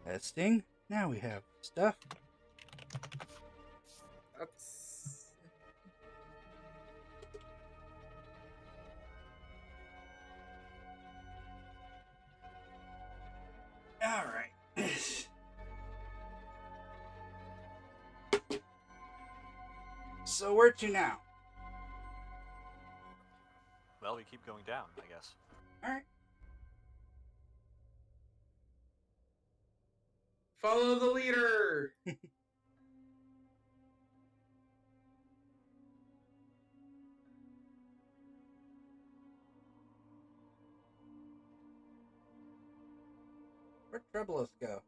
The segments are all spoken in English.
Testing. Now we have stuff. That's... All right. So where to now? Well, we keep going down, I guess. All right. Follow the leader! Where'd Trebulus go?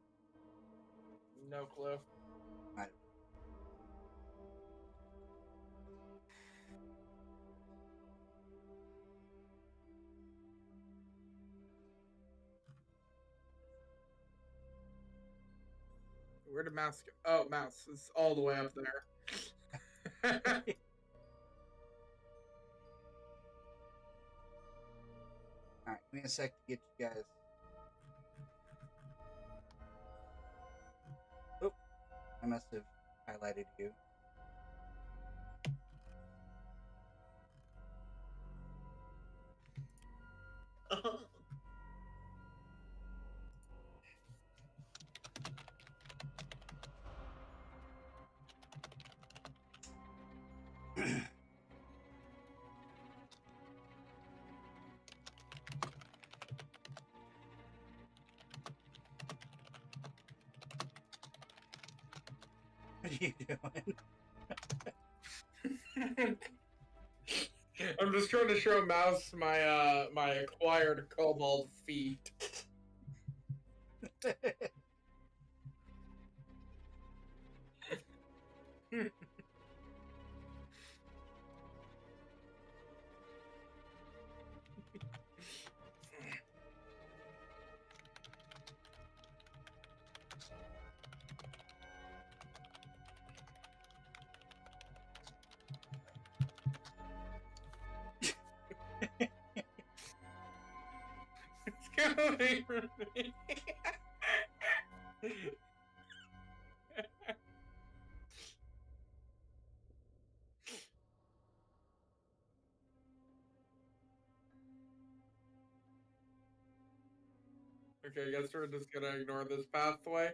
No clue. I- Where did Mouse go? Oh, Mouse is all the way up there. All right. Give me a sec to get you guys. Oh, I must have highlighted you. What are you doing? I'm just trying to show Mouse my my acquired cobalt feet. It's going from me. Okay, I guess we're just gonna ignore this pathway.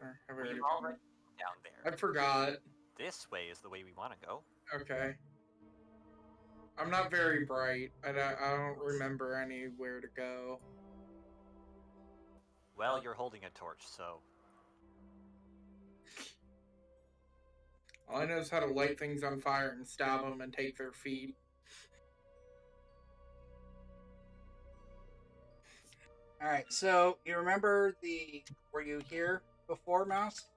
Or have we already We've gone? already down there. I forgot. This way is the way we want to go. Okay. I'm not very bright. I don't remember anywhere to go. Well, you're holding a torch, so All I know is how to light things on fire and stab them and take their feet. All right. So you remember were you here before, Mouse?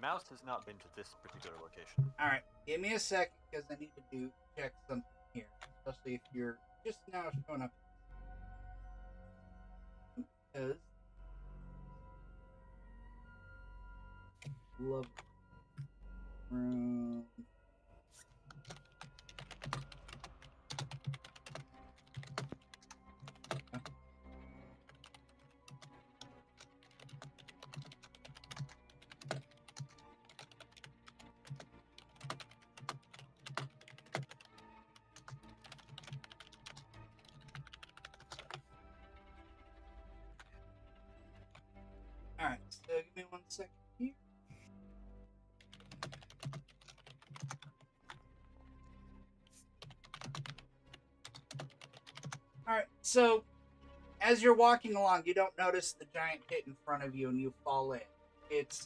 Mouse has not been to this particular location. All right. Give me a second because I need to check something here, especially if you're just now showing up. Because love room. Alright, so give me 1 second here. Alright, so as you're walking along, you don't notice the giant pit in front of you and you fall in. It's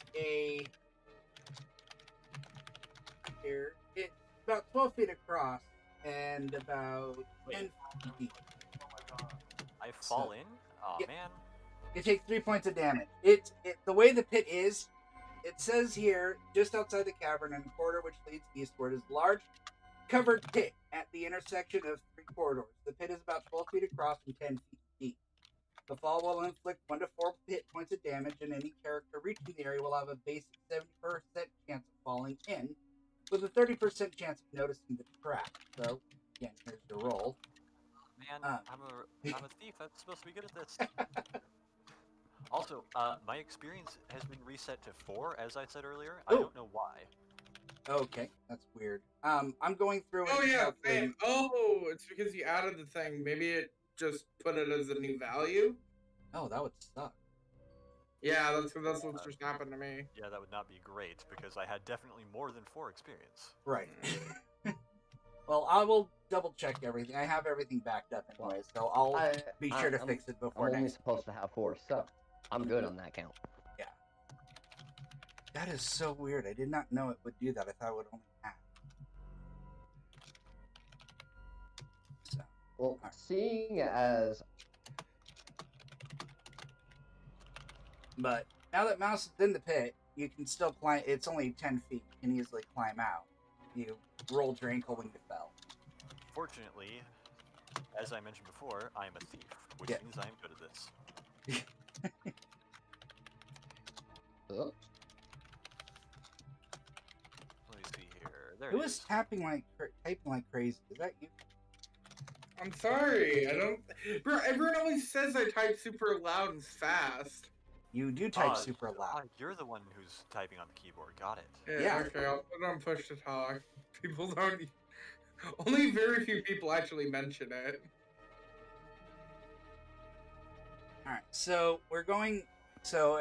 it's about 12 feet across and about 10 feet deep. I fall in? Oh yeah. man. You take 3 points of damage. The way the pit is, it says here, just outside the cavern in a corridor which leads eastward is a large covered pit at the intersection of 3 corridors. The pit is about 12 feet across and 10 feet deep. The fall will inflict 1 to 4 hit points of damage, and any character reaching the area will have a basic 70% chance of falling in, with a 30% chance of noticing the trap. So, again, here's your roll. Man, I'm a thief. I'm supposed to be good at this. Also, my experience has been reset to 4, as I said earlier. I Ooh. don't know why. Okay, that's weird. I'm going through Oh and yeah, calculating. same. Oh, it's because you added the thing. Maybe it just put it as a new value. Oh, that would suck. Yeah, that's what's just happened to me. Yeah, that would not be great because I had definitely more than 4 experience. Right. Well, I will double check everything. I have everything backed up anyway, so I'll be sure to fix it I'm before only next. supposed to have 4, so I'm good on that count. Yeah. That is so weird. I did not know it would do that. I thought it would only have. So, Well, right. seeing as But now that Mouse is in the pit, you can still climb. It's only 10 feet. You can easily climb out. You rolled your ankle when you fell. Fortunately, as I mentioned before, I am a thief, which Yeah. means I am good at this. oh, Let me see here. There It it was is. typing like crazy. Is that you? I'm sorry. I don't. Bro, everyone always says I type super loud and fast. You do type super loud. You're the one who's typing on the keyboard. Got it. Yeah. Okay, I'll put it on push to talk. People don't. Only very few people actually mention it. All right. So we're going. So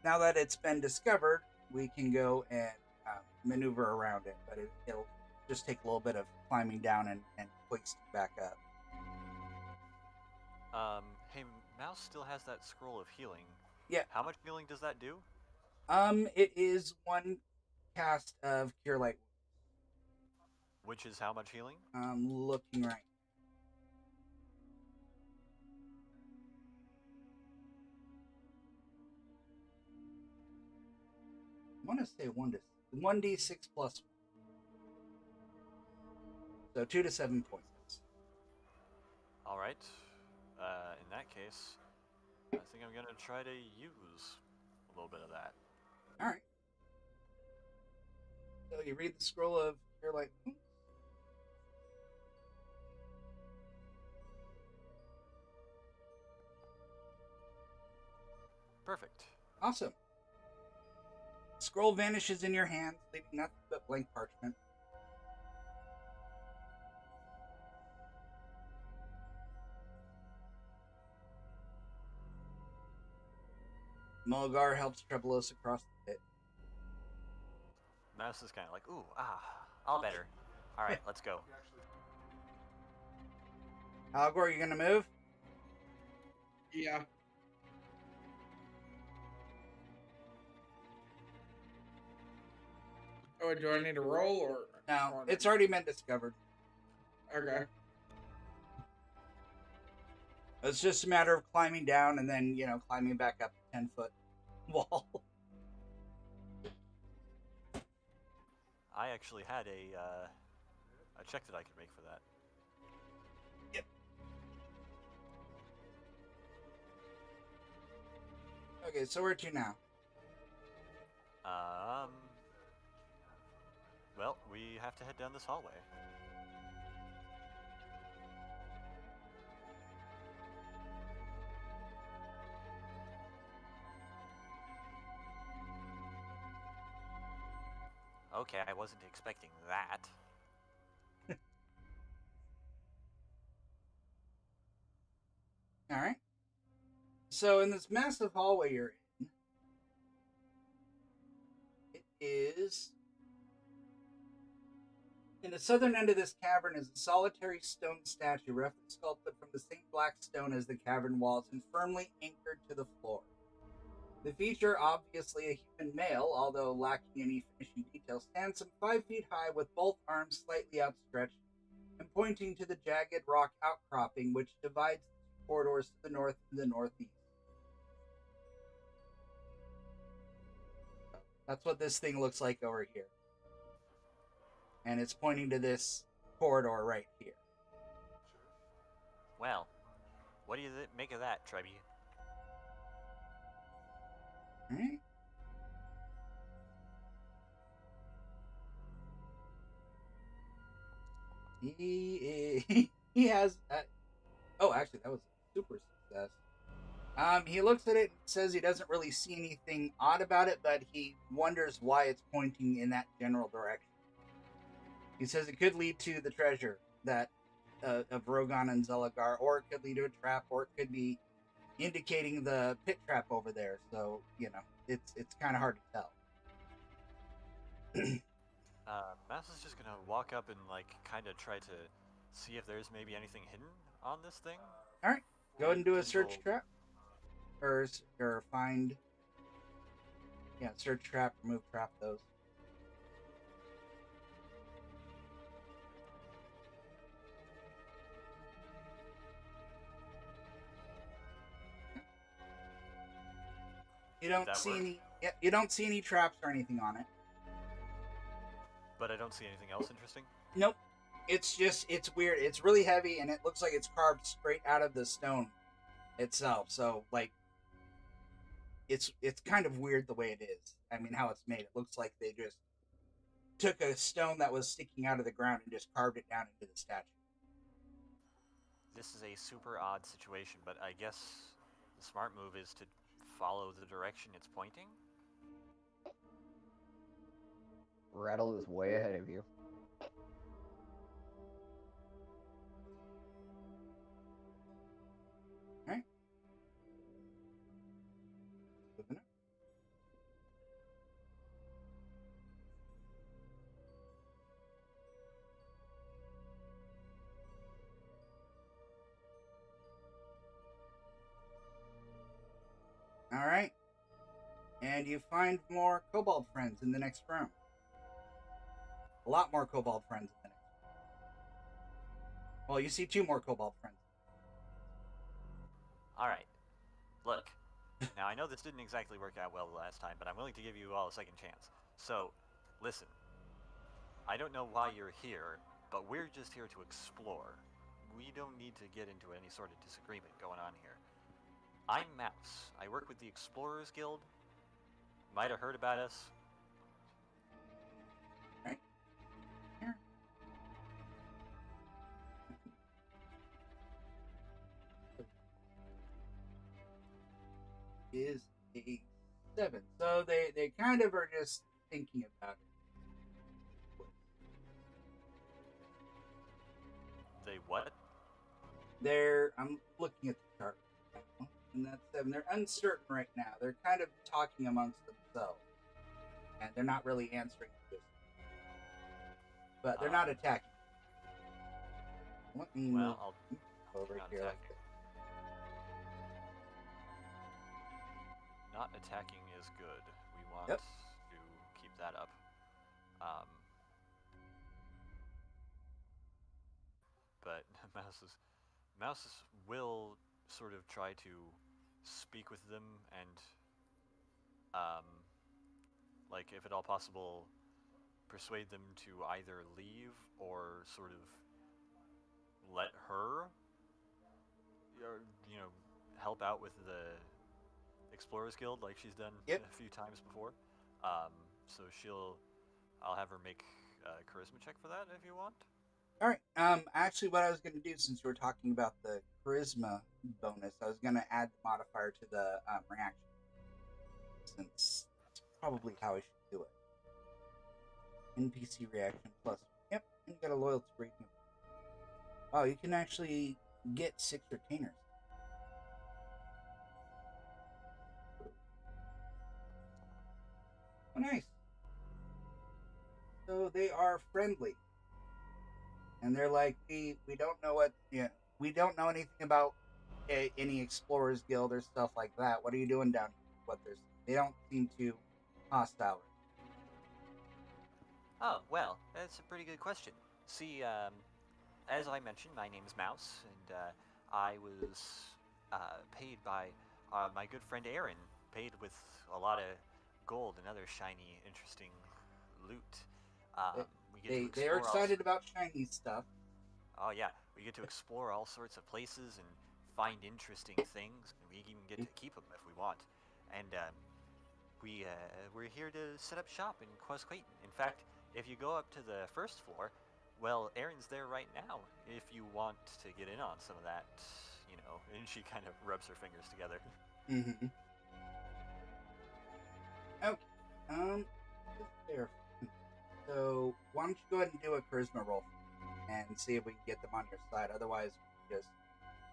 now that it's been discovered, we can go and maneuver around it, but it'll just take a little bit of climbing down and hoisting back up. Hey, Mouse still has that scroll of healing. Yeah. How much healing does that do? It is 1 cast of Cure Light. Which is how much healing? I'm looking right. I want to say 1d6 plus 1. So 2 to 7 points. All right. In that case, I think I'm gonna try to use a little bit of that. All right. So you read the scroll of Cure Light. Perfect. Awesome. Scroll vanishes in your hands, leaving nothing but blank parchment. Mulgar helps Trebelos across the pit. Mouse is kind of like, ooh, all better. All right, let's go. Algor, you gonna move? Yeah. Oh, do I need to roll or? No, it's already been discovered. Okay. It's just a matter of climbing down and then, climbing back up the 10-foot wall. I actually had a check that I could make for that. Yep. Okay, so where to now? Well, we have to head down this hallway. Okay, I wasn't expecting that. All right. So in this massive hallway you're in, it is... In the southern end of this cavern is a solitary stone statue, roughly sculpted from the same black stone as the cavern walls and firmly anchored to the floor. The feature, obviously a human male, although lacking any finishing detail, stands some 5 feet high with both arms slightly outstretched and pointing to the jagged rock outcropping which divides the corridors to the north and the northeast. That's what this thing looks like over here. And it's pointing to this corridor right here. Well, what do you make of that, Trebby? Alright. He has... oh, actually, that was a super success. He looks at it and says he doesn't really see anything odd about it, but he wonders why it's pointing in that general direction. He says it could lead to the treasure that of Rogan and Zelagar, or it could lead to a trap, or it could be indicating the pit trap over there. So it's kind of hard to tell. Mouse is just gonna walk up and like kind of try to see if there's maybe anything hidden on this thing. All right, go ahead and do a search Potential- trap, or find. Yeah, search trap, remove trap those. You don't that see work? any. Yeah, you don't see any traps or anything on it. But I don't see anything else interesting. Nope. It's weird. It's really heavy, and it looks like it's carved straight out of the stone itself. So like, it's kind of weird the way it is. I mean, how it's made. It looks like they just took a stone that was sticking out of the ground and just carved it down into the statue. This is a super odd situation, but I guess the smart move is to follow the direction it's pointing. Rattle is way ahead of you. Right? Moving up. All right. And you find more kobold friends in the next room. A lot more kobold friends in the next room. Well, you see 2 more kobold friends. Alright. Look. Now I know this didn't exactly work out well the last time, but I'm willing to give you all a second chance. So, listen. I don't know why you're here, but we're just here to explore. We don't need to get into any sort of disagreement going on here. I'm Mouse. I work with the Explorers Guild. Might have heard about us. Right? Here. Is a 7. So they kind of are just thinking about it. They what? I'm looking at the chart right now, and that's 7. They're uncertain right now. They're kind of talking amongst themselves, and they're not really answering this. But they're not attacking. Let me move Well, I'll over not here attack. like this. Not attacking is good. We want Yep. to keep that up. But Mouse will sort of try to speak with them and, like, if at all possible, persuade them to either leave or sort of let her, or, help out with the Explorers Guild like she's done Yep. a few times before. So I'll have her make a charisma check for that if you want. All right. Actually, what I was going to do, since we were talking about the charisma bonus, I was going to add the modifier to the reaction, since that's probably how I should do it. NPC reaction plus. Yep, and you got a loyalty rating. Wow, you can actually get 6 retainers. Oh, nice. So they are friendly. And they're like, we don't know we don't know anything about any Explorers Guild or stuff like that. What are you doing down here? They don't seem too hostile. Oh, well, that's a pretty good question. See, as I mentioned, my name is Mouse, and I was paid by my good friend Aaron, paid with a lot of gold and other shiny, interesting loot. We get to explore They're excited about shiny stuff. Oh yeah, we get to explore all sorts of places and find interesting things. And we even get to keep them if we want. And we're here to set up shop in Quasqueton. In fact, if you go up to the first floor, well, Aaron's there right now. If you want to get in on some of that, and she kind of rubs her fingers together. Mm-hmm. Okay. There. So why don't you go ahead and do a charisma roll and see if we can get them on your side. Otherwise, we just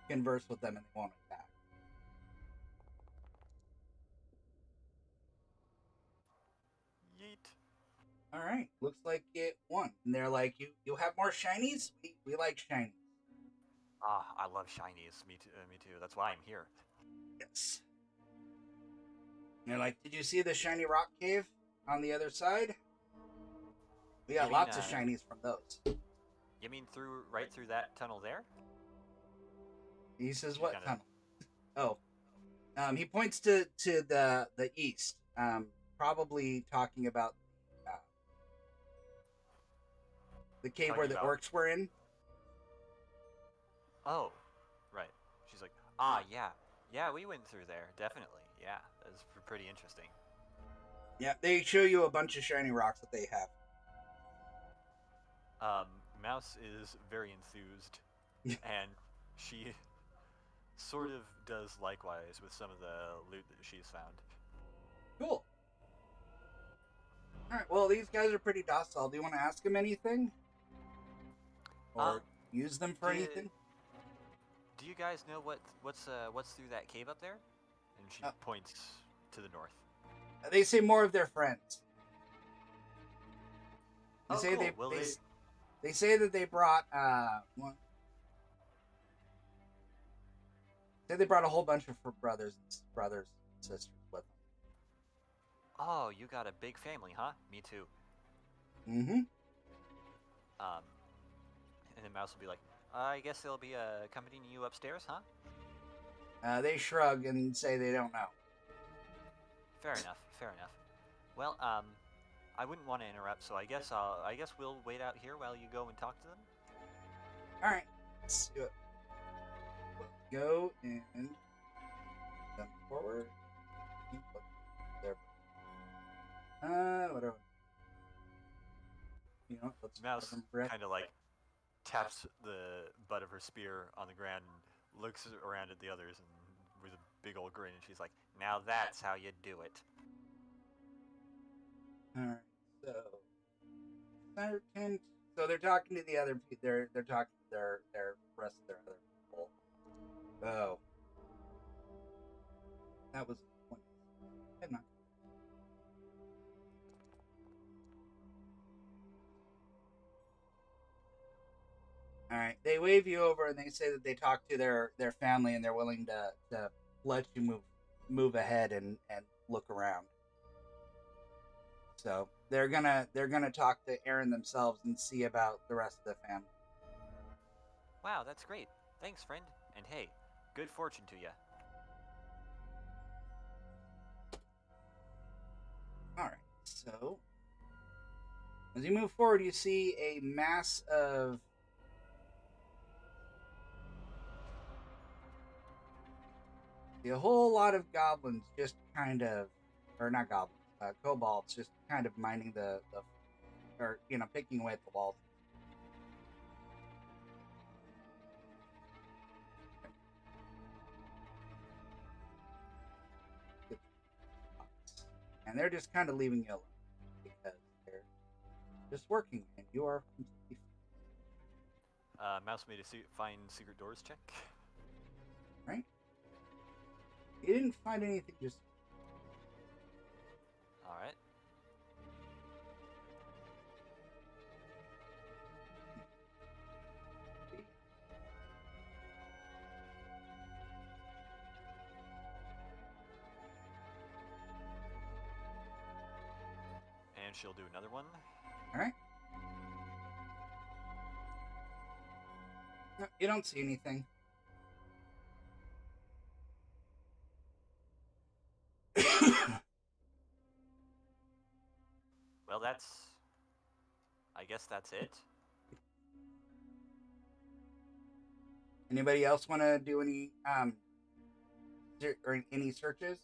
converse with them and they won't attack. Yeet. All right. Looks like it won. And they're like, you have more shinies? We like shinies. Ah, I love shinies. Me too. Me too. That's why I'm here. Yes. And they're like, did you see the shiny rock cave on the other side? We got You mean, lots of shinies from those. You mean right through that tunnel there? He says, She's what kinda- tunnel? Oh. He points to the east. Probably talking about the cave Talking where the about- orcs were in. Oh, right. She's like, ah, yeah. Yeah, we went through there. Definitely. Yeah, that was pretty interesting. Yeah, they show you a bunch of shiny rocks that they have. Mouse is very enthused, and she sort of does likewise with some of the loot that she's found. Cool. All right. Well, these guys are pretty docile. Do you want to ask them anything, or use them for anything? Do you guys know what's through that cave up there? And she points to the north. They say more of their friends. They Oh, say cool. they say that they brought one. Say they brought a whole bunch of brothers and sisters with them. Oh, you got a big family, huh? Me too. Mm-hmm. And then Mouse will be like, I guess they'll be accompanying you upstairs, huh? They shrug and say they don't know. Fair enough. Fair enough. Well, I wouldn't want to interrupt, so I guess we'll wait out here while you go and talk to them. All right. Let's do it. We'll go and come forward. There. Whatever. You know, let's Mouse have them breath. kind of like taps the butt of her spear on the ground and looks around at the others and with a big old grin, and she's like, "Now that's how you do it." All right. So, certain. So they're talking to the other. They're talking to their rest of their other people. Oh, that was one. All right. They wave you over and they say that they talk to their family and they're willing to let you move ahead and look around. So they're gonna talk to Aaron themselves and see about the rest of the family. Wow, that's great. Thanks, friend. And hey, good fortune to you. All right. So as you move forward, you see a mass of a whole lot of goblins just kind of, or not goblins, kobolds just kind of mining the or picking away at the walls. And they're just kind of leaving you alone because they're just working and you are completely Mouse made a find secret doors check. right. You didn't find anything just. All right. And she'll do another one. All right. No, you don't see anything. Well, I guess that's it. Anybody else want to do any or any searches?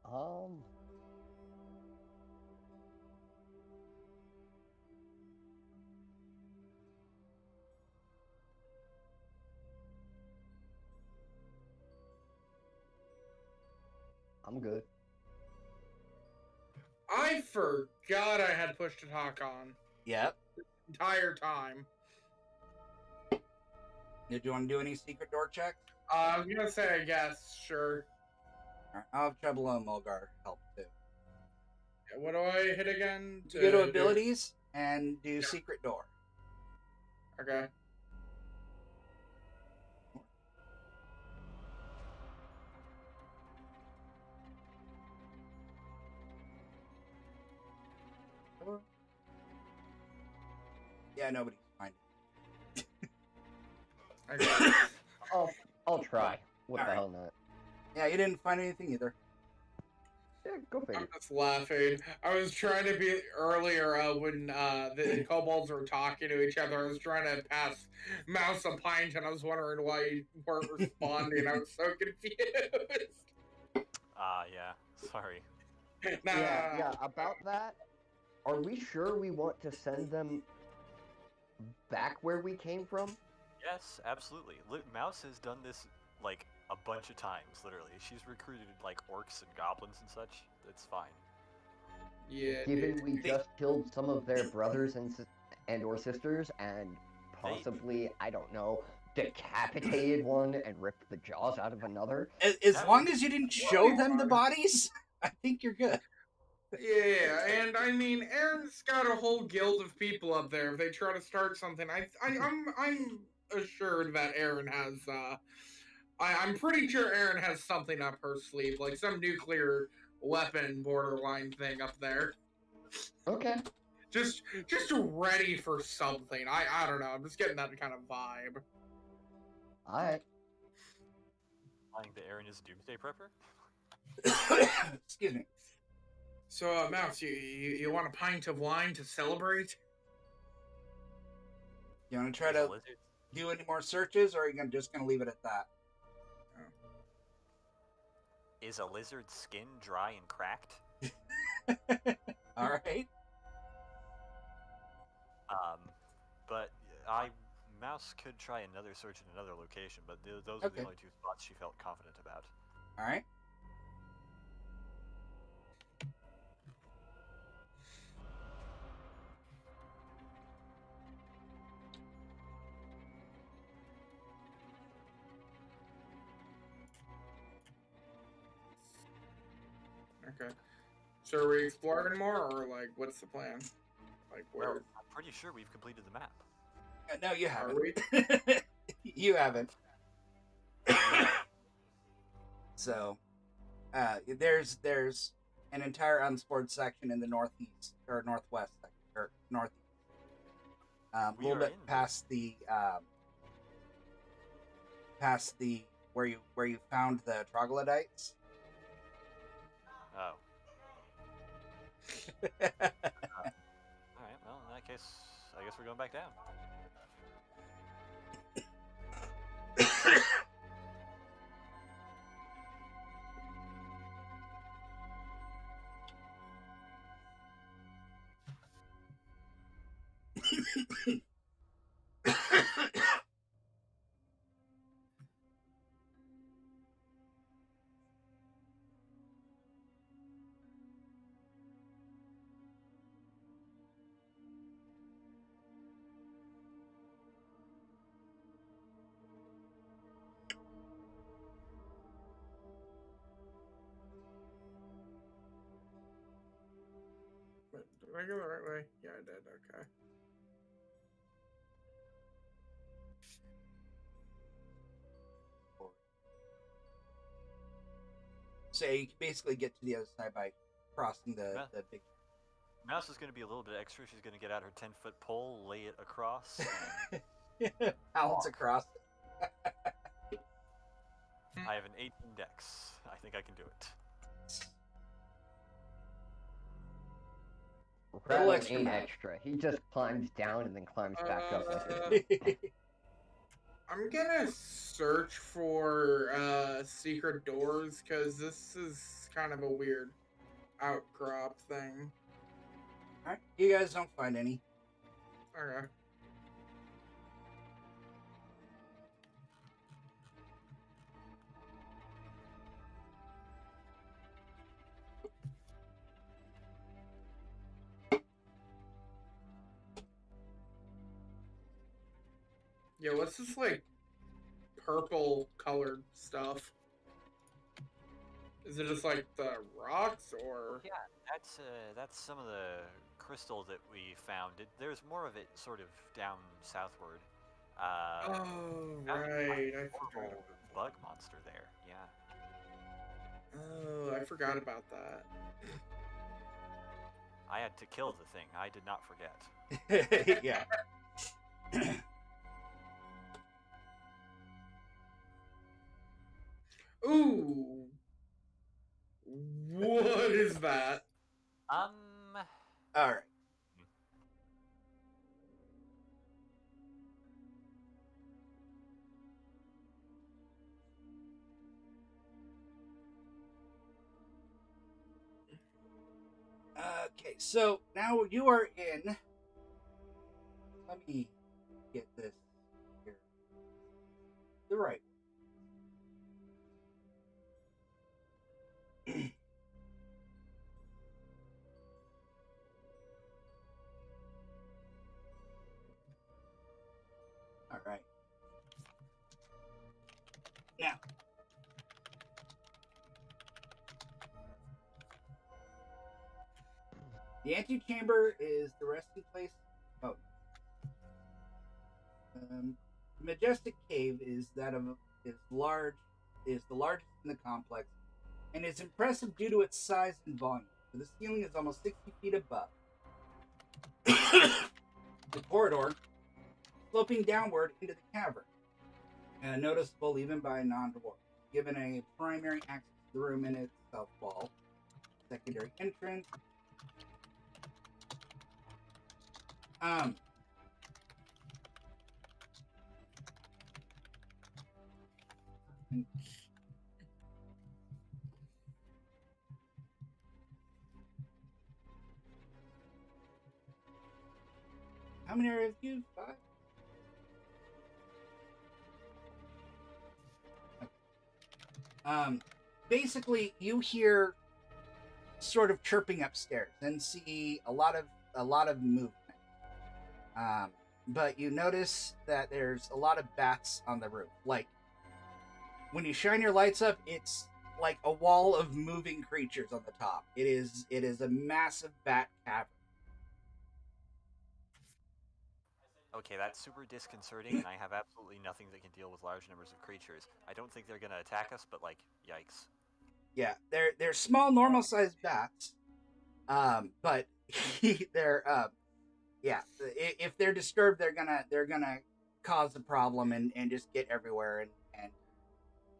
Um, I'm good. I forgot I had push to talk on Yep. entire time. Do you want to do any secret door checks? I was gonna say, I guess, sure. Alright, I'll have Trebolo and Mulgar help too. What do I hit again? You go to do- abilities and do secret door. Okay. Yeah, nobody's finding. Okay. I'll try. What the Alright. hell not? Yeah, you didn't find anything either. Yeah, go I'm figure. just laughing. I was trying to be earlier when the kobolds were talking to each other. I was trying to pass Mouse a pint, and I was wondering why you weren't responding. I was so confused. Yeah. Sorry. Nah, Yeah, about that. Are we sure we want to send them back where we came from? Yes, absolutely. Mouse has done this like a bunch of times, literally. She's recruited like orcs and goblins and such. It's fine. Yeah. Given dude. we just killed some of their brothers and or sisters, and possibly, I don't know, decapitated one and ripped the jaws out of another. As long as you didn't show them the bodies, I think you're good. Yeah, and I mean, Aaron's got a whole guild of people up there. If they try to start something, I'm assured that Aaron has. I'm pretty sure Aaron has something up her sleeve, like some nuclear weapon borderline thing up there. Okay. Just ready for something. I don't know. I'm just getting that kind of vibe. Alright. Lying that Aaron is a doomsday prepper? Excuse me. So, Mouse, you want a pint of wine to celebrate? You want to try Is a to lizard- do any more searches, or are you just going to leave it at that? Is a lizard's skin dry and cracked? All right. But Mouse could try another search in another location, but those are Okay. the only two spots she felt confident about. All right. Okay. So are we exploring more, or like, what's the plan? Like, Well, where I'm pretty sure we've completed the map. No, you are haven't. we? You haven't. So, there's an entire unexplored section in the northeast or northwest section, or northeast. A We little are bit in past the where you found the troglodytes. Oh. Alright, well, in that case, I guess we're going back down. Did I go the right way? Yeah, I did. Okay. So you can basically get to the other side by crossing Yeah. the big. Mouse is going to be a little bit extra. She's going to get out her 10-foot pole, lay it across, and Balance across. I have an 18 dex. I think I can do it. Little Rattle extra ain't math. extra. He just climbs down and then climbs back up like a I'm gonna search for secret doors, because this is kind of a weird outcrop thing. Alright, you guys don't find any. Okay. Yeah, what's this, like, purple colored stuff? Is it just, like, the rocks, or... Yeah, that's some of the crystal that we found. There's more of it sort of down southward. Oh, Found right, I a forgot horrible about bug monster there. Yeah. that. Oh, I forgot about that. I had to kill the thing. I did not forget. Yeah. Ooh! What is that? Um, All right. Okay, so now you are in. Let me get this here. The right. All right. Now, the antechamber is the resting place. Oh, Majestic Cave is that of is large, is the largest in the complex, and is impressive due to its size and volume. The ceiling is almost 60 feet above. The corridor sloping downward into the cavern, noticeable even by a non-dwarf, given a primary access to the room in its south wall, secondary entrance. How many are you? 5? Basically, you hear sort of chirping upstairs and see a lot of movement. But you notice that there's a lot of bats on the roof. Like when you shine your lights up, it's like a wall of moving creatures on the top. It is a massive bat cavern. okay, that's super disconcerting, and I have absolutely nothing that can deal with large numbers of creatures. I don't think they're gonna attack us, but like, yikes. Yeah, they're small, normal sized bats. But they're yeah, if they're disturbed, they're gonna cause a problem and just get everywhere and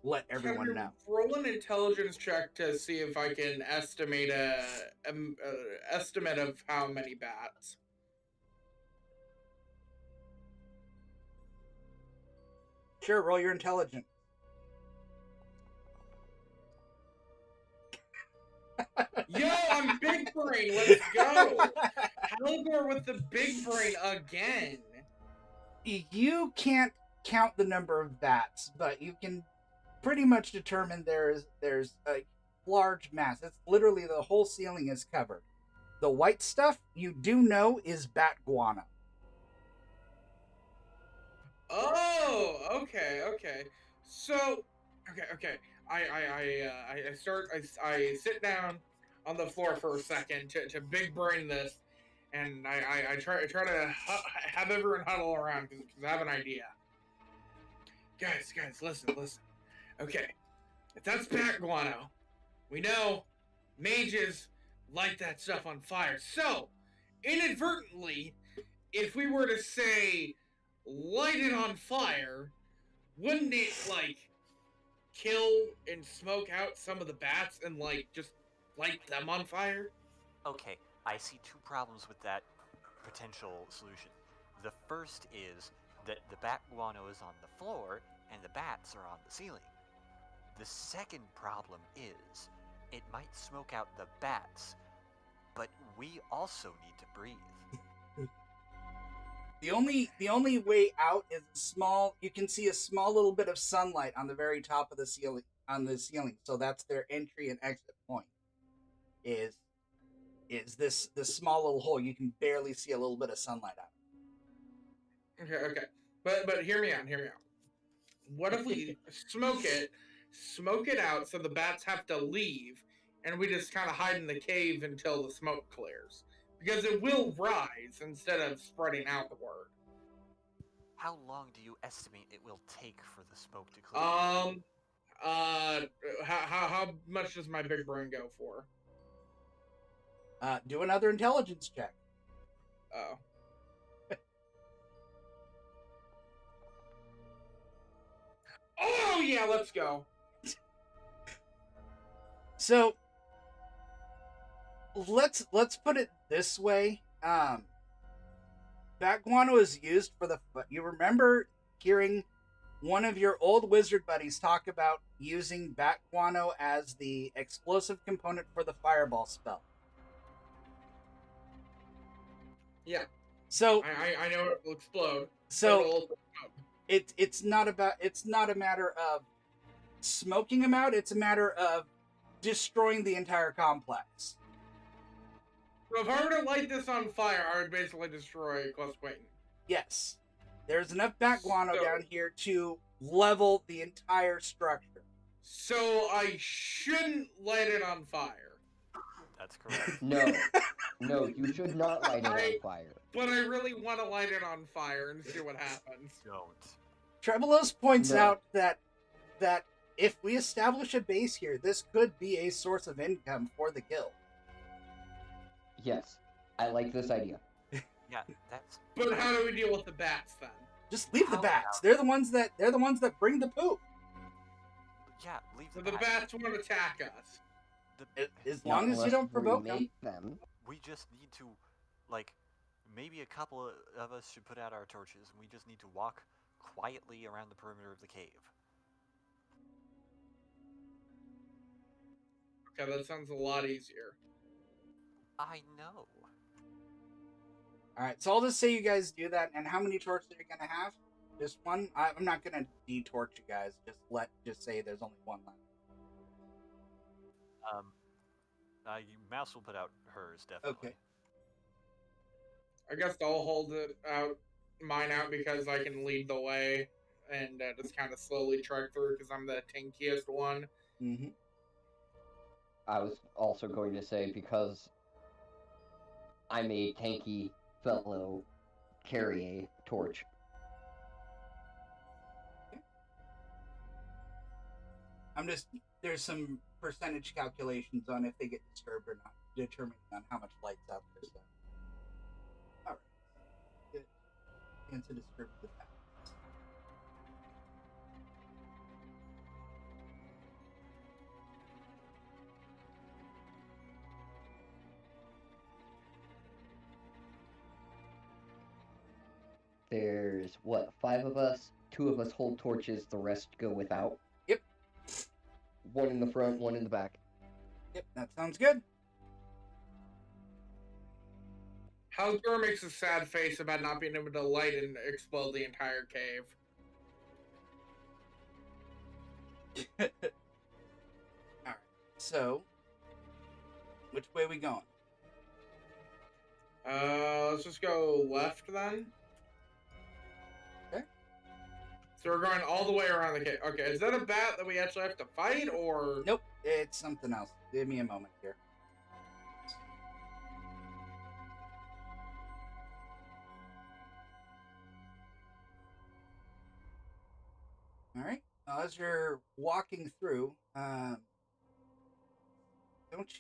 let everyone Can know. I roll an intelligence check to see if I can estimate a estimate of how many bats? Sure, roll your intelligence. Yo, I'm big brain. Let's go. Halgor with the big brain again. You can't count the number of bats, but you can pretty much determine there's a large mass. It's literally the whole ceiling is covered. The white stuff you do know is bat guano. Oh, okay. So, okay. I sit down on the floor for a second to big brain this, and I try to have everyone huddle around because I have an idea. Guys, listen. Okay, if that's bat guano, we know mages light that stuff on fire. So, inadvertently, if we were to say light it on fire, wouldn't it like kill and smoke out some of the bats and like just light them on fire? Okay, I see two problems with that potential solution. The first is that the bat guano is on the floor and the bats are on the ceiling. The second problem is it might smoke out the bats, but we also need to breathe. The only way out is small. You can see a small little bit of sunlight on the very top of the ceiling. So that's their entry and exit point. Is this small little hole? You can barely see a little bit of sunlight out. Okay. But hear me out. What if we smoke it out so the bats have to leave, and we just kind of hide in the cave until the smoke clears? Because it will rise instead of spreading outward. How long do you estimate it will take for the smoke to clear? How much does my big brain go for? Do another intelligence check. Oh. Oh yeah, let's go. So let's put it this way. Bat guano is used for the. You remember hearing one of your old wizard buddies talk about using bat guano as the explosive component for the fireball spell. Yeah. So I know it will explode. So it's not a matter of smoking them out. It's a matter of destroying the entire complex. So if I were to light this on fire, I would basically destroy Quasqueton. Yes. There's enough bat guano down here to level the entire structure. So I shouldn't light it on fire. That's correct. No, you should not light it on fire. But I really want to light it on fire and see what happens. Don't. Trebelos points out that if we establish a base here, this could be a source of income for the guild. Yes, I like this idea. Yeah, that's. But how do we deal with the bats then? Just leave the bats. They're the ones that bring the poop. Yeah, leave So the the bats won't attack us. As long as you don't provoke them. We just need to, like, maybe a couple of us should put out our torches, and we just need to walk quietly around the perimeter of the cave. Okay, that sounds a lot easier. I know. Alright, so I'll just say you guys do that, and how many torches are you going to have? Just one? I'm not going to de-torch you guys, just say there's only one left. Mouse will put out hers, definitely. Okay. I guess I'll hold mine out because I can lead the way and just kind of slowly trek through because I'm the tankiest one. Mm-hmm. I was also going to say, because I'm a tanky fellow, carry a torch. There's some percentage calculations on if they get disturbed or not, determining on how much light's out there. So, all right, chance to disturb the path. There's, 5 of us? 2 of us hold torches, the rest go without? Yep. 1 in the front, 1 in the back. Yep, that sounds good. Halgor makes a sad face about not being able to light and explode the entire cave. Alright, so, which way are we going? Let's just go left then. Okay. So we're going all the way around the cave. Okay, is that a bat that we actually have to fight, or...? Nope, it's something else. Give me a moment here. Alright, as you're walking through, don't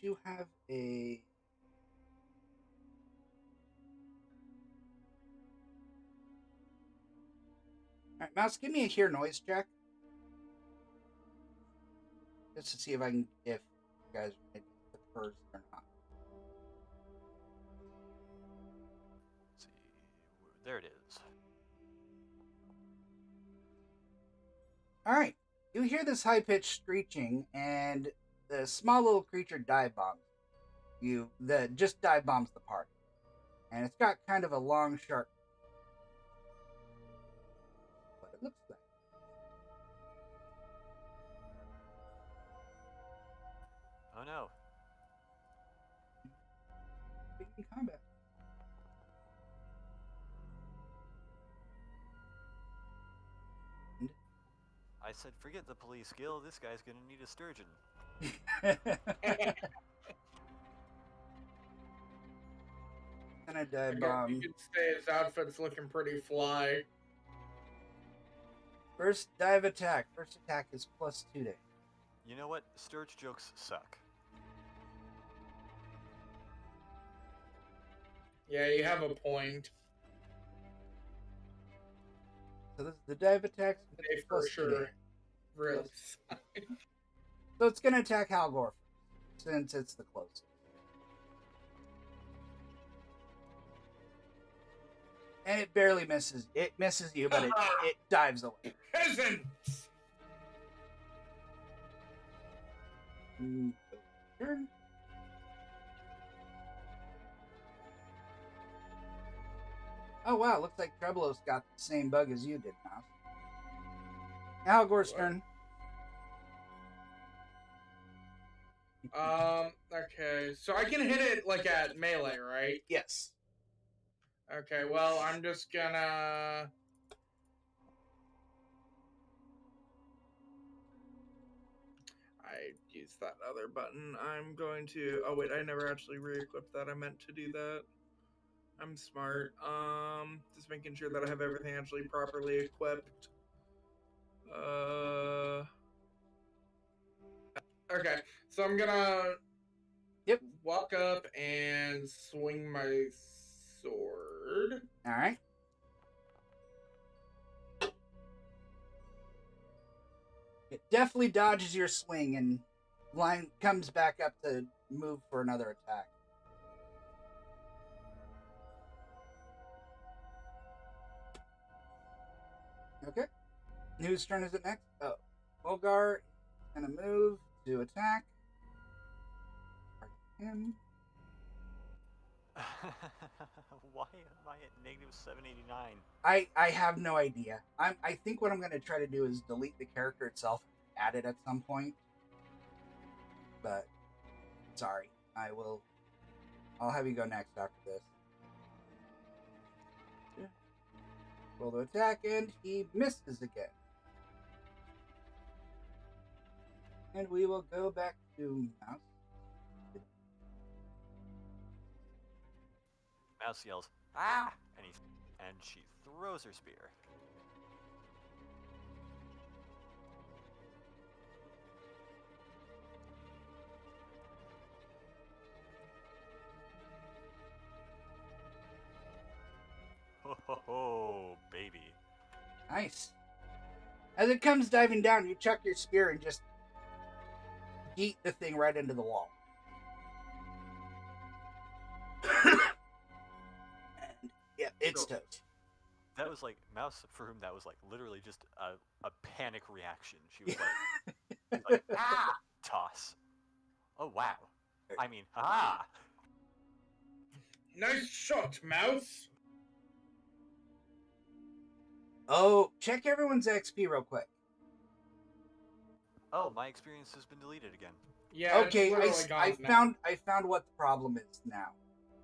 you have a... Alright, Mouse, give me a hear noise check. Just to see if you guys are the first or not. Let's see. There it is. Alright, you hear this high-pitched screeching, and the small little creature dive bombs you. Just dive bombs the party. And it's got kind of a long, sharp... what it looks like. Oh no. Begin combat. said, forget the police skill. This guy's gonna need a sturgeon. And I I dive guess bomb. you could say his outfit's looking pretty fly. First dive attack. First attack is +2 to. You know what? Sturge jokes suck. Yeah, you have a point. So this is the dive attack. So They it's for +2 to. sure really suck. So it's gonna attack Halgor first, since it's the closest. And it barely misses. It misses you, but it dives away. Peasants! Turn. Oh wow, looks like Treblos got the same bug as you did, Mouse. Halgor's turn. Okay, so I can hit it like at melee, right? Yes. Okay, well, I'm just gonna... I used that other button. I'm going to... Oh, wait, I never actually re-equipped that. I meant to do that. I'm smart. Just making sure that I have everything actually properly equipped. Okay, so I'm gonna... Yep. Walk up and swing my sword. All right. It definitely dodges your swing and line comes back up to move for another attack. Okay. Whose turn is it next? Oh, Olgar is gonna move to attack. Him. Why am I at -789? I have no idea. I think what I'm gonna try to do is delete the character itself, add it at some point. But sorry, I'll have you go next after this. Roll to attack, and he misses again. And we will go back to Mouse. Mouse yells, "Ah!" and she throws her spear. Ho ho ho, baby. Nice. As it comes diving down, you chuck your spear and just yeet the thing right into the wall. And, yeah, it's So- toast. That was like, Mouse, for whom that was like literally just a panic reaction. She was like, ah! Toss. Oh, wow. I mean, ah! Nice shot, Mouse. Oh, check everyone's XP real quick. Oh, my experience has been deleted again. Yeah. Okay, it's literally I gone now. found what the problem is now.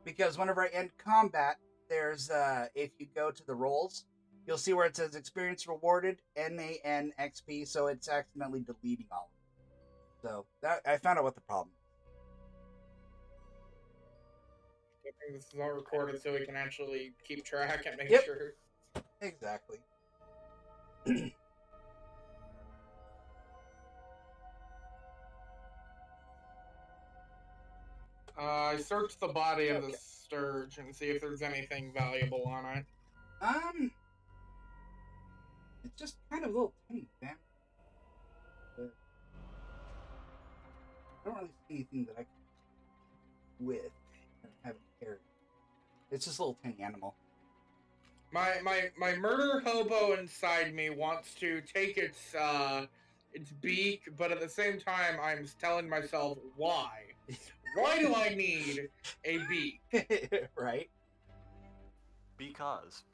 Because whenever I end combat, there's if you go to the roles, you'll see where it says experience rewarded NAN XP, so it's accidentally deleting all of it. So that I found out what the problem is. I think this is all recorded so we can actually keep track and make Yep. sure. Exactly. I searched the body of the Okay. sturge and see if there's anything valuable on it. It's just kind of a little tiny, man. But I don't really see anything that I can with and haven't carried. It's just a little tiny animal. My murder hobo inside me wants to take its beak, but at the same time I'm telling myself why. Why do I need a beak? Right? Because.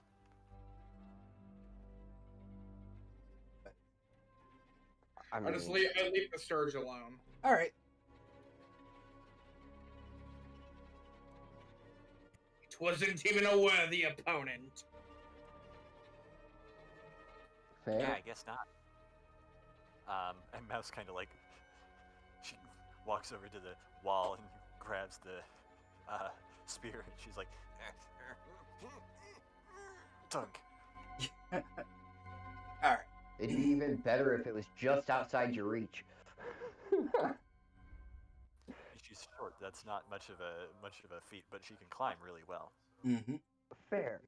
I I just mean, I leave the sturge alone. All right. It wasn't even a worthy opponent. fair. Yeah, I guess not. And Mouse kind of like, she walks over to the wall and grabs the spear, and she's like, dunk. Alright. It'd be even better if it was just outside your reach. She's short. That's not much of a feat, but she can climb really well. Mm-hmm. Fair.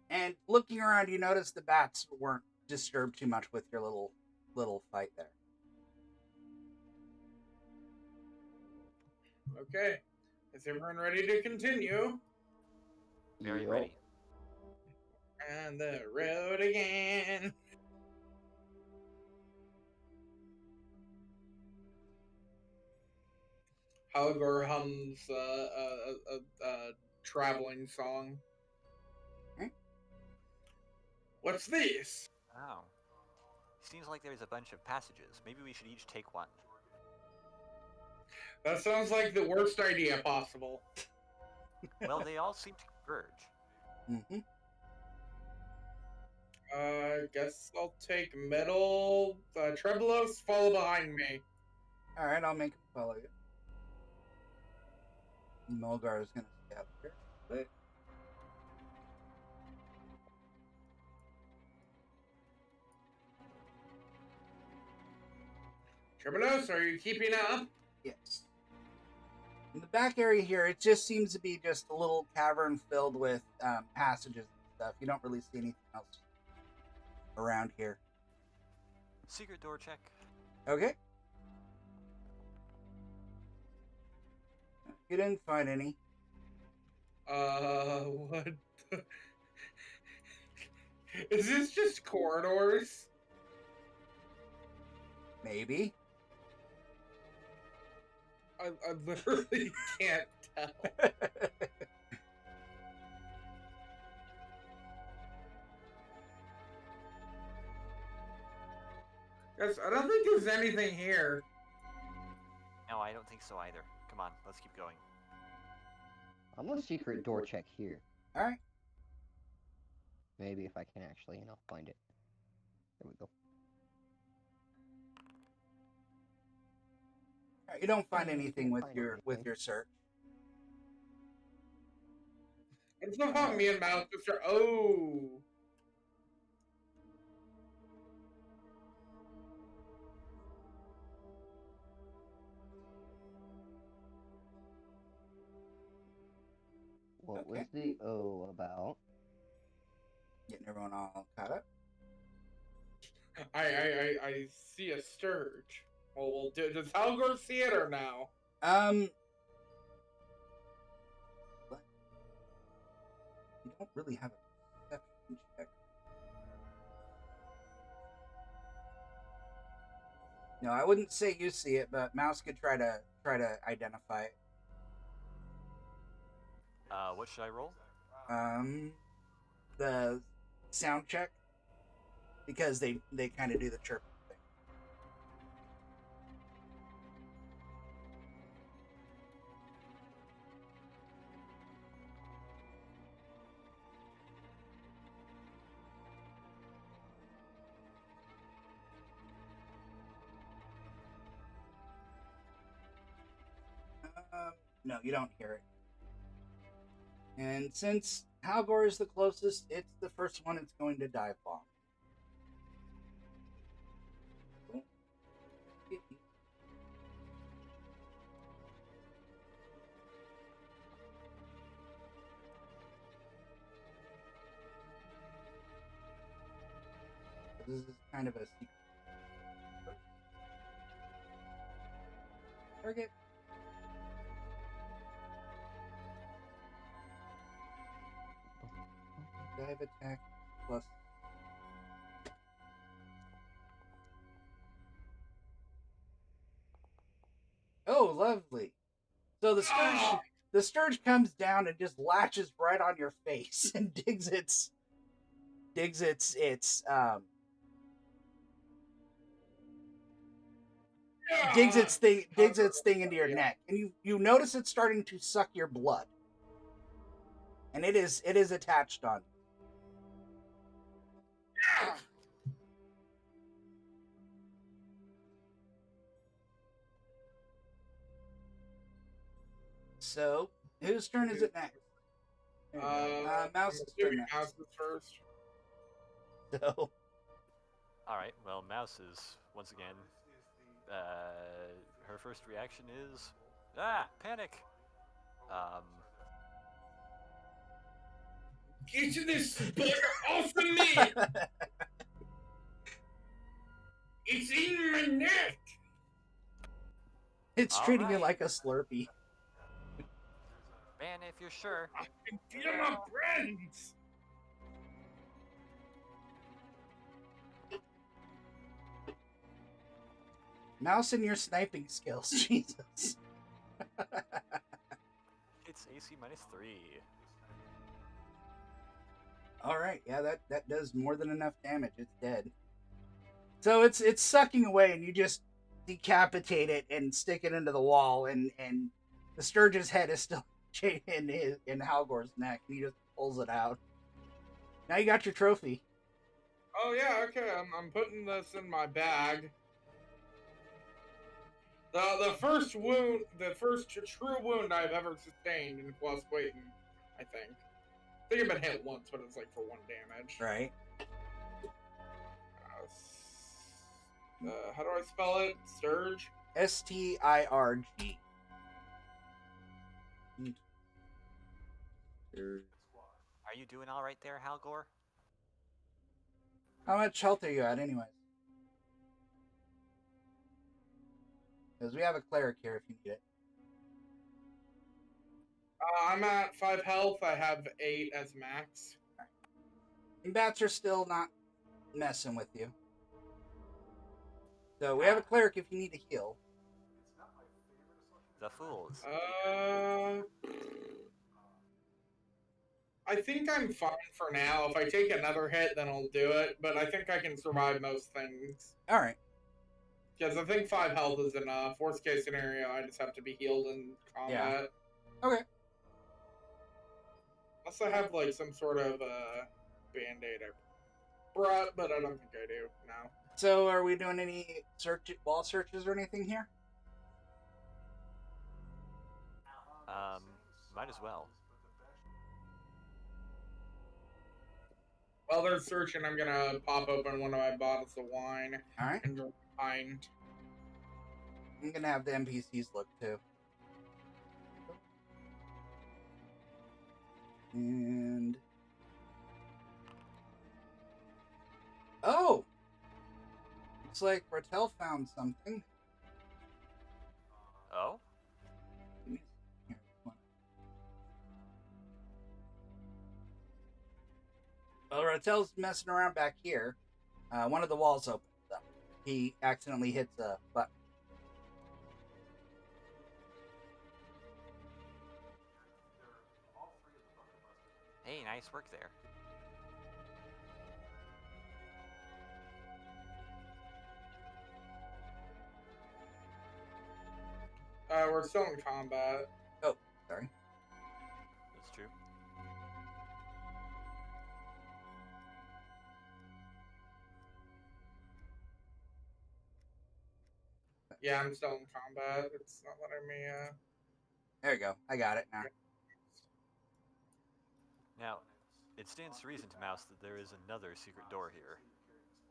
And looking around, you notice the bats weren't disturbed too much with your little fight there. Okay. Is everyone ready to continue? Very Yup. ready. On the road again. Halgor hums a traveling song. Okay. What's this? Oh. Seems like there's a bunch of passages. Maybe we should each take one. That sounds like the worst idea possible. Well, they all seem to converge. Mm-hmm. Guess I'll take middle. Trebelos, follow behind me. Alright, I'll make him follow you. Mulgar is going to stay up here. But Trebelos, are you keeping up? yes. In the back area here, it just seems to be just a little cavern filled with passages and stuff. You don't really see anything else around here. Secret door check. Okay. You didn't find any. What? Is this just corridors? Maybe. I literally can't tell. Guys, I don't think there's anything here. No, I don't think so either. Come on, let's keep going. I'm gonna secret door check here. Alright. Maybe if I can actually, find it. There we go. You don't find Yeah, you anything can't with find your anything. search. It's not how me and Mouse just are. Oh. What Okay. was the O about? Getting everyone all caught up. I see a sturge. Well, does Halgor see it or no? But you don't really have a perception check. No, I wouldn't say you see it, but Mouse could try to identify it. What should I roll? The sound check, because they kind of do the chirping thing. No, you don't hear it. And since Halgor is the closest, it's the first one it's going to dive bomb. This is kind of a secret. Target. Dive attack plus. Oh, lovely. So the scourge comes down and just latches right on your face and digs its thing into your neck, and you notice it's starting to suck your blood, and it is attached on. So, whose turn is it next? Mouse's turn next. Mouse is first. So, Alright, well, Mouse is, once again, her first reaction is, panic! Get this bugger off of me! It's in my neck! it's All treating you right. like a Slurpee. Man, if you're sure. I can feel my brains! Mouse and your sniping skills, Jesus. It's AC -3. Alright, yeah, that does more than enough damage. It's dead. So it's sucking away, and you just decapitate it and stick it into the wall, and the Sturge's head is still in Halgor's neck, and he just pulls it out. Now you got your trophy. Oh yeah, okay, I'm putting this in my bag. The first wound, the first true wound I've ever sustained in Quasqueton, I think. I think I've been hit once, but it's like for 1 damage. Right. How do I spell it? Sturge? Stirg. Are you doing alright there, Halgor? How much health are you at, anyways? Because we have a cleric here if you need it. I'm at 5 health. I have 8 as max. And bats are still not messing with you. So we have a cleric if you need to heal. The fools. I think I'm fine for now. If I take another hit, then I'll do it. But I think I can survive most things. Alright. Because I think 5 health is enough. Worst case scenario, I just have to be healed in combat. Yeah. Okay. Unless I have like some sort of band-aid I brought, but I don't think I do now. So are we doing any wall searches or anything here? Might as well. While they're searching, I'm gonna pop open one of my bottles of wine. Alright. And drink pint. I'm gonna have the NPCs look too. And oh, looks like Rattel found something. Oh? Here, well, Rattel's messing around back here. One of the walls opens up. He accidentally hits a button. Hey, nice work there. We're still in combat. Oh, sorry. That's true. Yeah, I'm still in combat. It's not letting me, There you go. I got it now. Now, it stands to reason to Mouse that there is another secret door here.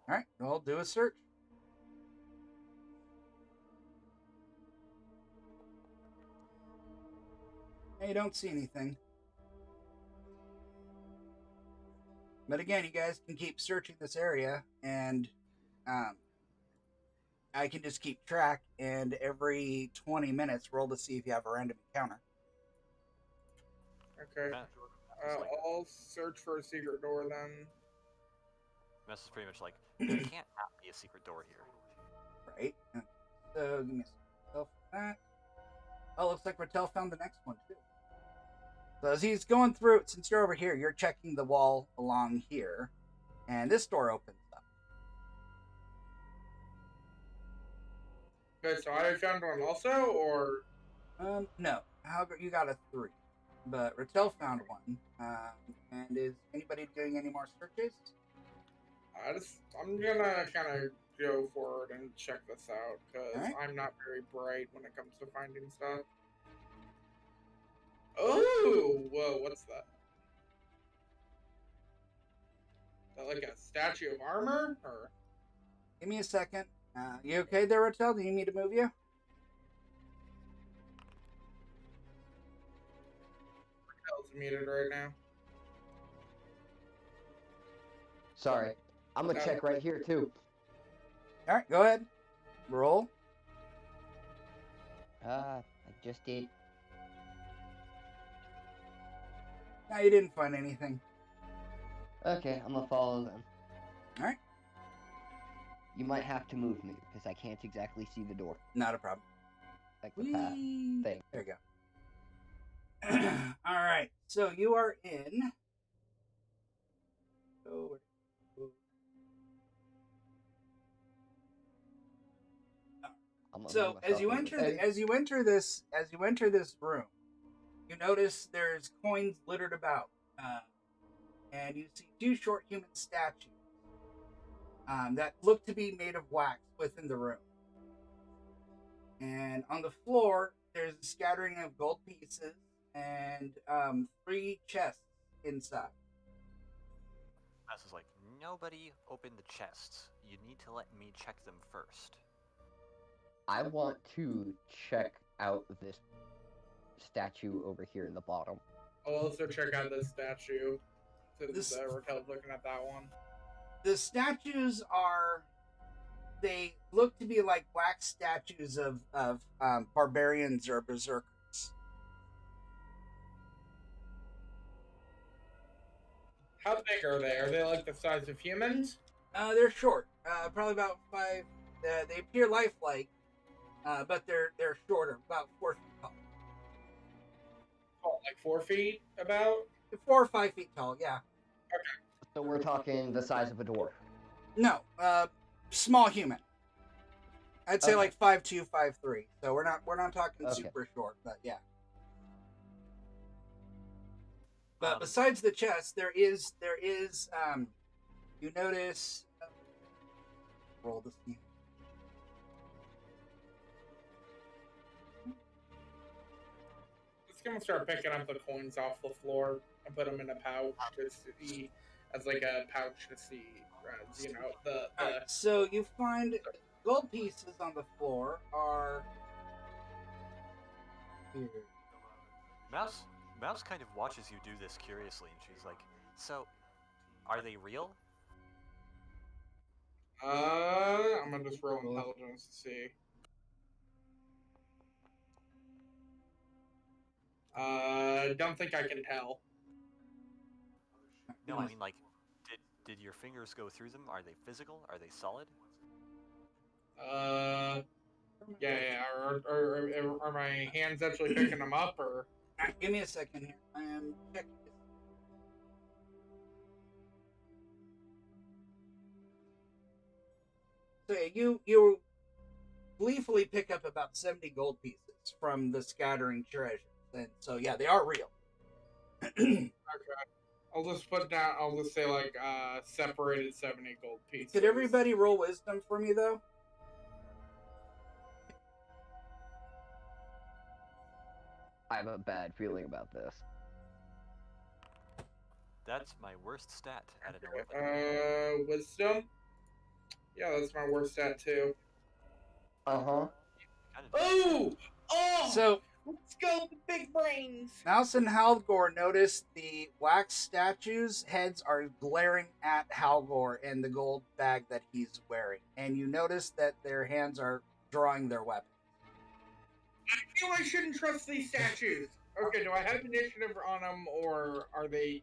Alright, we'll do a search. You don't see anything. But again, you guys can keep searching this area, and I can just keep track, and every 20 minutes roll to see if you have a random encounter. Okay. I'll search for a secret door then. Mouse is pretty much like, there can't not be a secret door here. Right. So, give me a second for that. Oh, looks like Rattel found the next one, too. So as he's going through, since you're over here, you're checking the wall along here. And this door opens up. Okay, so I found one also, or? No. You got a 3. But Rattel found one. And is anybody doing any more searches? I'm gonna kind of go forward and check this out, because Alright. I'm not very bright when it comes to finding stuff. Oh, whoa, what's that? Is that like a statue of armor? Or Give me a second. You okay there, Rotel? Do you need me to move you? else muted right now? Sorry. I'm gonna check right here too. All right, go ahead. Roll. I just did. No, you didn't find anything. Okay, I'm gonna follow them. All right. You might have to move me because I can't exactly see the door. Not a problem. Like the path thing. There you go. All right. So you are in. So as you enter this room, you notice there's coins littered about, and you see two short human statues that look to be made of wax within the room. And on the floor, there's a scattering of gold pieces and 3 chests inside. Mouse is like, nobody opened the chests. You need to let me check them first. I want to check out this statue over here in the bottom. I'll also check out this statue. Since Raquel's looking at that one. The statues they look to be like wax statues of barbarians or berserkers. How big are they? Are they like the size of humans? They're short, probably about 5. They appear lifelike, but they're shorter, about 4 feet tall. Oh, like 4 feet, about 4 or 5 feet tall, yeah. Okay. So we're talking the size of a dwarf. No, small human. I'd say Okay. like 5'2", 5'3". So we're not talking Okay. super short, but yeah. But besides the chest, there is you notice. Roll the scene. Just gonna start picking up the coins off the floor and put them in a pouch to see, as like a pouch to see, you know, the. Alright, so you find gold pieces on the floor are here. Mouse kind of watches you do this curiously, and she's like, so, are they real? I'm gonna just roll intelligence to see. Don't think I can tell. No, I mean, like, did your fingers go through them? Are they physical? Are they solid? Yeah. Are my hands actually picking them up, or? Alright, give me a second here. I am checking this. So yeah, you gleefully pick up about 70 gold pieces from the scattering treasures, and so yeah, they are real. Okay. I'll just put down. I'll just say like separated 70 gold pieces. Could everybody roll wisdom for me though? I have a bad feeling about this. That's my worst stat at an 11. Wisdom. Yeah, that's my worst stat too. Uh-huh. Oh! So Let's go with big brains! Mouse and Halgor notice the wax statues' heads are glaring at Halgor and the gold bag that he's wearing. And you notice that their hands are drawing their weapons. I feel I shouldn't trust these statues. Okay, do I have initiative on them, or are they...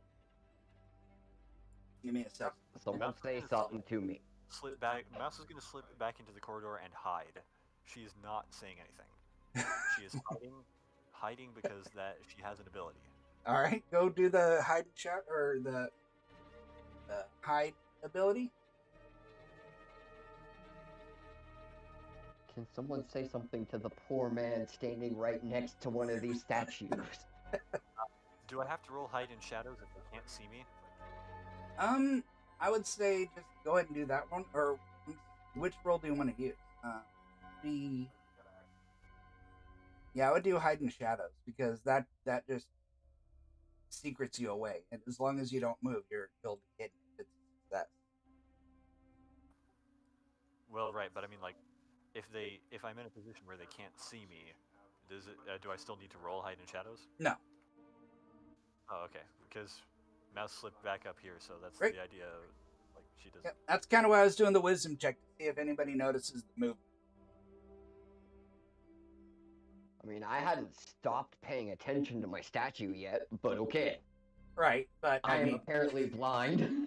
Give me a second. Someone say something to me. Slip back. Mouse is going to slip back into the corridor and hide. She is not saying anything. She is hiding because that she has an ability. All right, go do the hide and shout or the hide ability. Can someone say something to the poor man standing right next to one of these statues? Do I have to roll hide in shadows if they can't see me? I would say just go ahead and do that one. Or which roll do you want to use? Yeah, I would do hide in shadows because that just secrets you away, and as long as you don't move, you'll be hidden. It's that. Well, right, but I mean, like, if I'm in a position where they can't see me, do I still need to roll hide in shadows? No. Oh, okay. Because mouse slipped back up here, so that's Great. the idea. Like, she doesn't. Yep, that's kind of why I was doing the wisdom check to see if anybody notices the move. I mean, I hadn't stopped paying attention to my statue yet, but okay. Right, but I I am mean, apparently blind.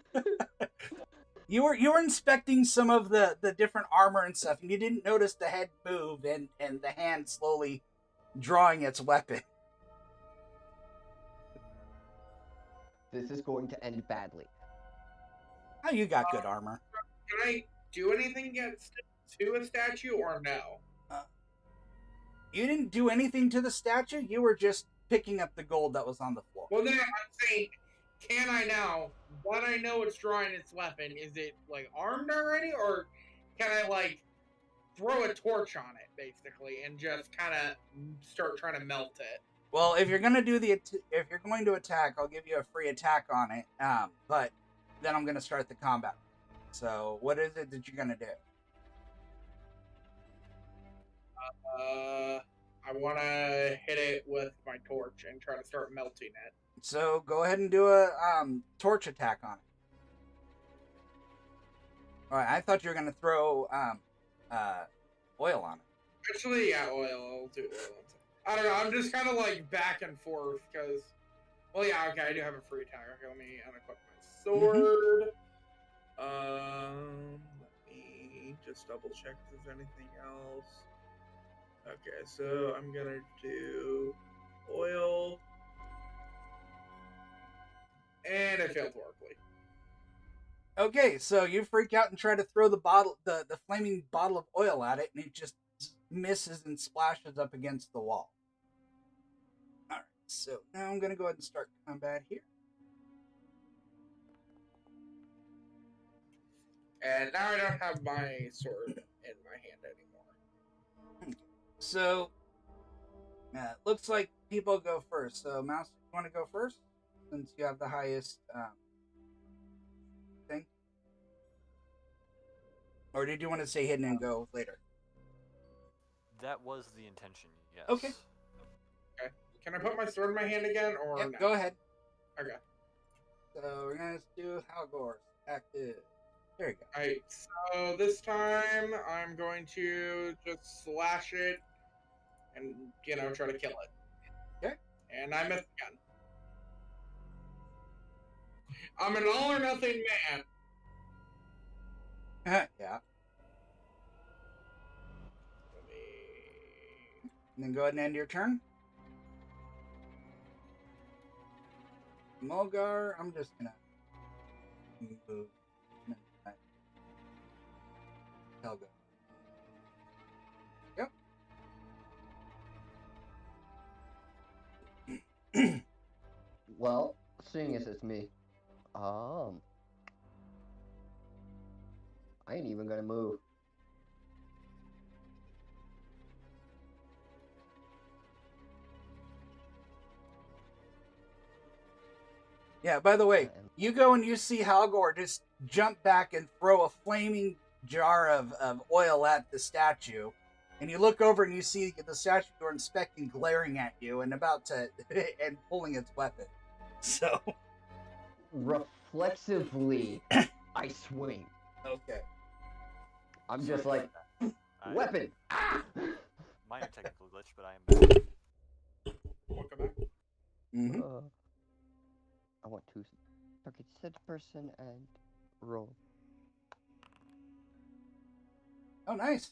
you were inspecting some of the different armor and stuff, and you didn't notice the head move and the hand slowly drawing its weapon. This is going to end badly. Oh, you got good armor. Can I do anything against to a statue or no? You didn't do anything to the statue. You were just picking up the gold that was on the floor. Well, then I'm saying, can I now? What I know it's drawing its weapon. Is it like armed already, or can I like throw a torch on it basically and just kind of start trying to melt it? Well, if you're gonna if you're going to attack, I'll give you a free attack on it. But then I'm gonna start the combat. So, what is it that you're gonna do? I want to hit it with my torch and try to start melting it. So, go ahead and do a torch attack on it. All right, I thought you were gonna throw oil on it. Actually, yeah, oil. I'll do oil. I don't know. I'm just kind of like back and forth because, well, yeah, okay, I do have a free attack. Okay, let me unequip my sword. Let me just double check if there's anything else. Okay, so I'm gonna do oil, and I failed horribly. Okay, so you freak out and try to throw the bottle, the flaming bottle of oil at it, and it just misses and splashes up against the wall. All right, so now I'm gonna go ahead and start combat here. And now I don't have my sword in my hand anymore. So, looks like people go first. So, Mouse, you want to go first? Since you have the highest thing? Or did you want to stay hidden and go later? That was the intention, yes. Okay. Okay. Can I put my sword in my hand again, or Yep, no? go ahead. Okay. So, we're going to do Halgor's active. There you go. Alright, so this time I'm going to just slash it and, try to kill it. Okay. And I miss again. I'm an all or nothing man. Yeah. And then go ahead and end your turn. Mulgar, I'm just gonna move. Helga. Yep. Well, seeing as it's me, I ain't even gonna move. Yeah, by the way, you go and you see Halgor just jump back and throw a flaming jar of oil at the statue. And you look over and you see the statue you're inspecting glaring at you and about to and pulling its weapon. So reflexively, I swing. Okay. I'm just like, weapon! Ah! Minor technical glitch, but I am back. Welcome back. Mm-hmm. I want to target said person and roll. Oh, nice.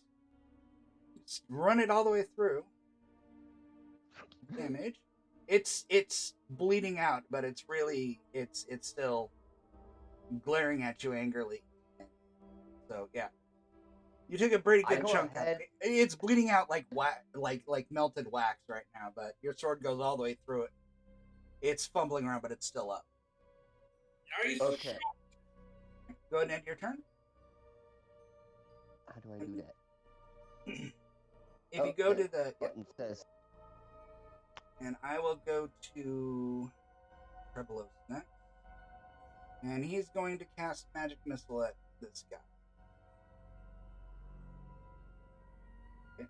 Just run it all the way through. Damage. It's bleeding out, but it's still glaring at you angrily. So yeah, you took a pretty good chunk of it. It's bleeding out like melted wax right now, but your sword goes all the way through it. It's fumbling around, but it's still up. Nice. Okay. Go ahead and end your turn. How do I do that? If you go to the button says, and I will go to Trebelos next. And he's going to cast Magic Missile at this guy. Okay.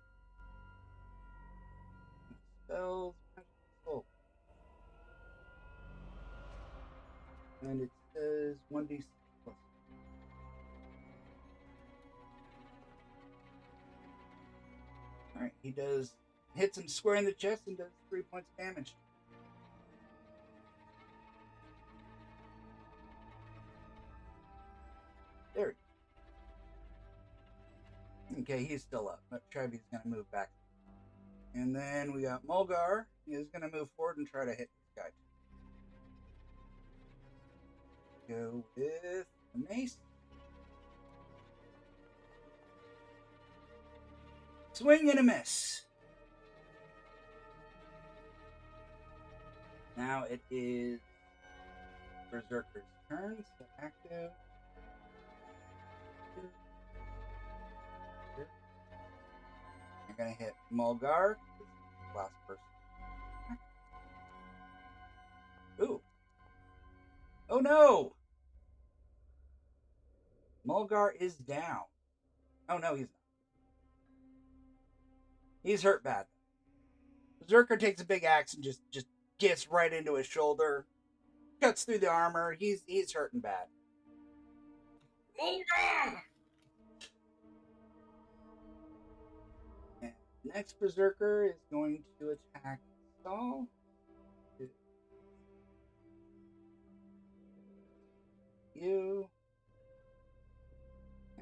Spells Magic Missile. And it says 1d6 plus. Alright, he hits him square in the chest and does 3 points of damage. There. Okay, he's still up, but Trevi's going to move back. And then we got Mulgar. He is going to move forward and try to hit this guy. Go with the mace. Swing and a miss. Now it is Berserker's turn, so active. You're gonna hit Mulgar, last person. Ooh. Oh no! Mulgar is down. Oh no, he's not. He's hurt bad. Berserker takes a big axe and just gets right into his shoulder. Cuts through the armor. He's hurting bad. Mulgar! And next Berserker is going to attack Saul. You.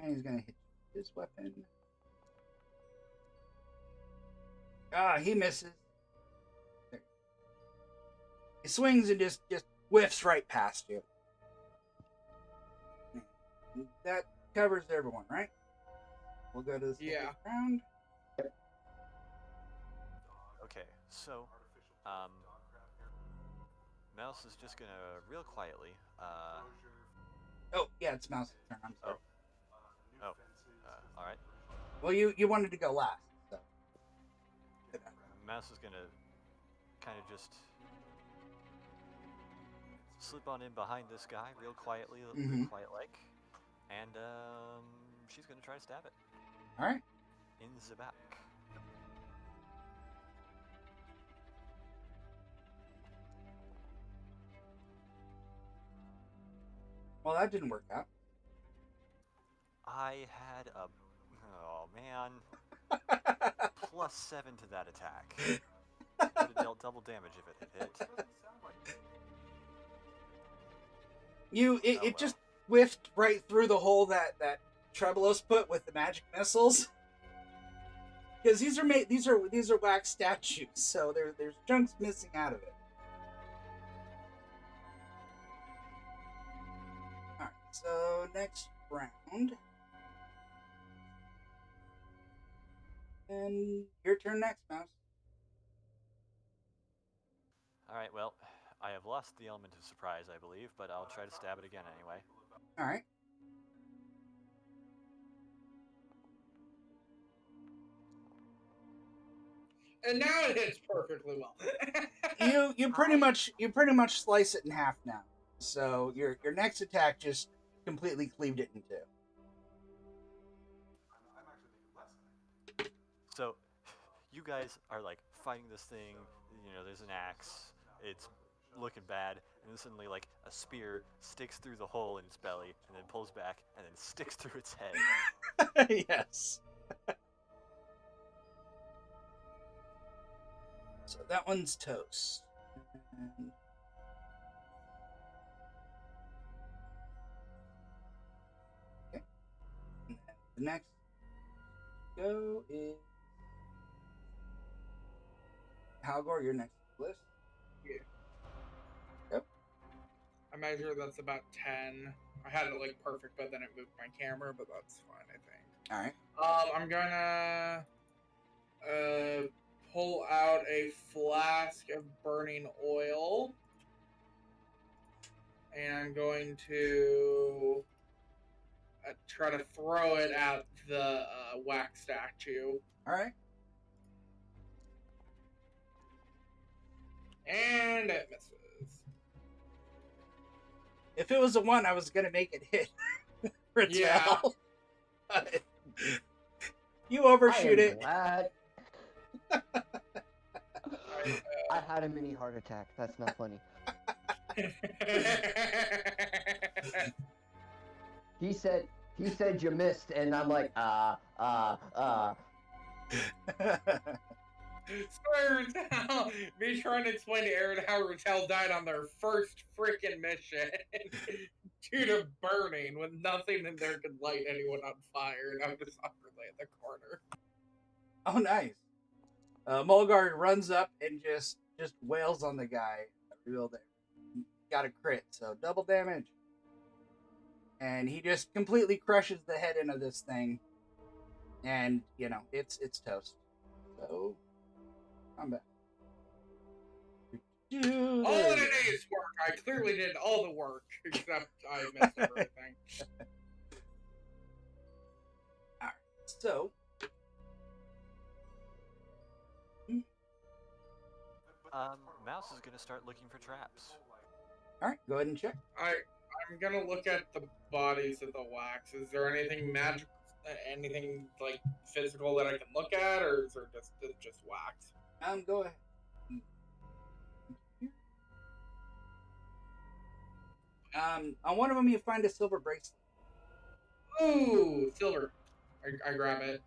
And he's going to hit his weapon. Ah, he misses. He swings and just whiffs right past you. That covers everyone, right? We'll go to the second round. Okay, so, Mouse is just gonna, real quietly, Oh, yeah, it's Mouse's turn. I'm sorry. Alright. Well, you wanted to go last, so. Mouse is gonna kind of just slip on in behind this guy real quietly, real quiet-like, and she's gonna try to stab it. All right. In the back. Well, that didn't work out. I had a, oh man, +7 to that attack. Would have dealt double damage if it had hit. It just whiffed right through the hole that Trebelos put with the magic missiles. Because these are wax statues, so there's chunks missing out of it. All right, so next round, and your turn next, Mouse. All right, well, I have lost the element of surprise, I believe, but I'll try to stab it again anyway. All right. And now it hits perfectly well. you pretty much slice it in half now. So your next attack just completely cleaved it in two. So, you guys are like fighting this thing. You know, there's an axe. It's looking bad, and then suddenly, like, a spear sticks through the hole in its belly, and then pulls back, and then sticks through its head. Yes. So that one's toast. And... okay. And the next go is Halgor. You're next to the list. Yeah. Yep. I measure that's about 10. I had it like perfect, but then it moved my camera, but that's fine, I think. All right. I'm gonna pull out a flask of burning oil, and I'm going to try to throw it at the wax statue. All right. And it misses. If it was a 1, I was gonna make it hit Rattel. Yeah. But you overshoot I am it. glad. I had a mini heart attack. That's not funny. He said you missed, and I'm like, Swear Rattel, me trying to explain to Aaron how Rattel died on their first freaking mission due to burning with nothing in there could light anyone on fire, and I'm just awkwardly in the corner. Oh, nice. Mulgard runs up and just wails on the guy. Real there. Got a crit, so double damage. And he just completely crushes the head into this thing. And, you know, it's toast. So, combat. All in a day's work. I clearly did all the work, except I messed up everything. Alright, so. Mouse is gonna start looking for traps. Alright, go ahead and check. I'm gonna look at the bodies of the wax. Is there anything magic, anything like physical that I can look at, or is there just wax? Go ahead. On one of them you find a silver bracelet. Ooh, silver. I grab it.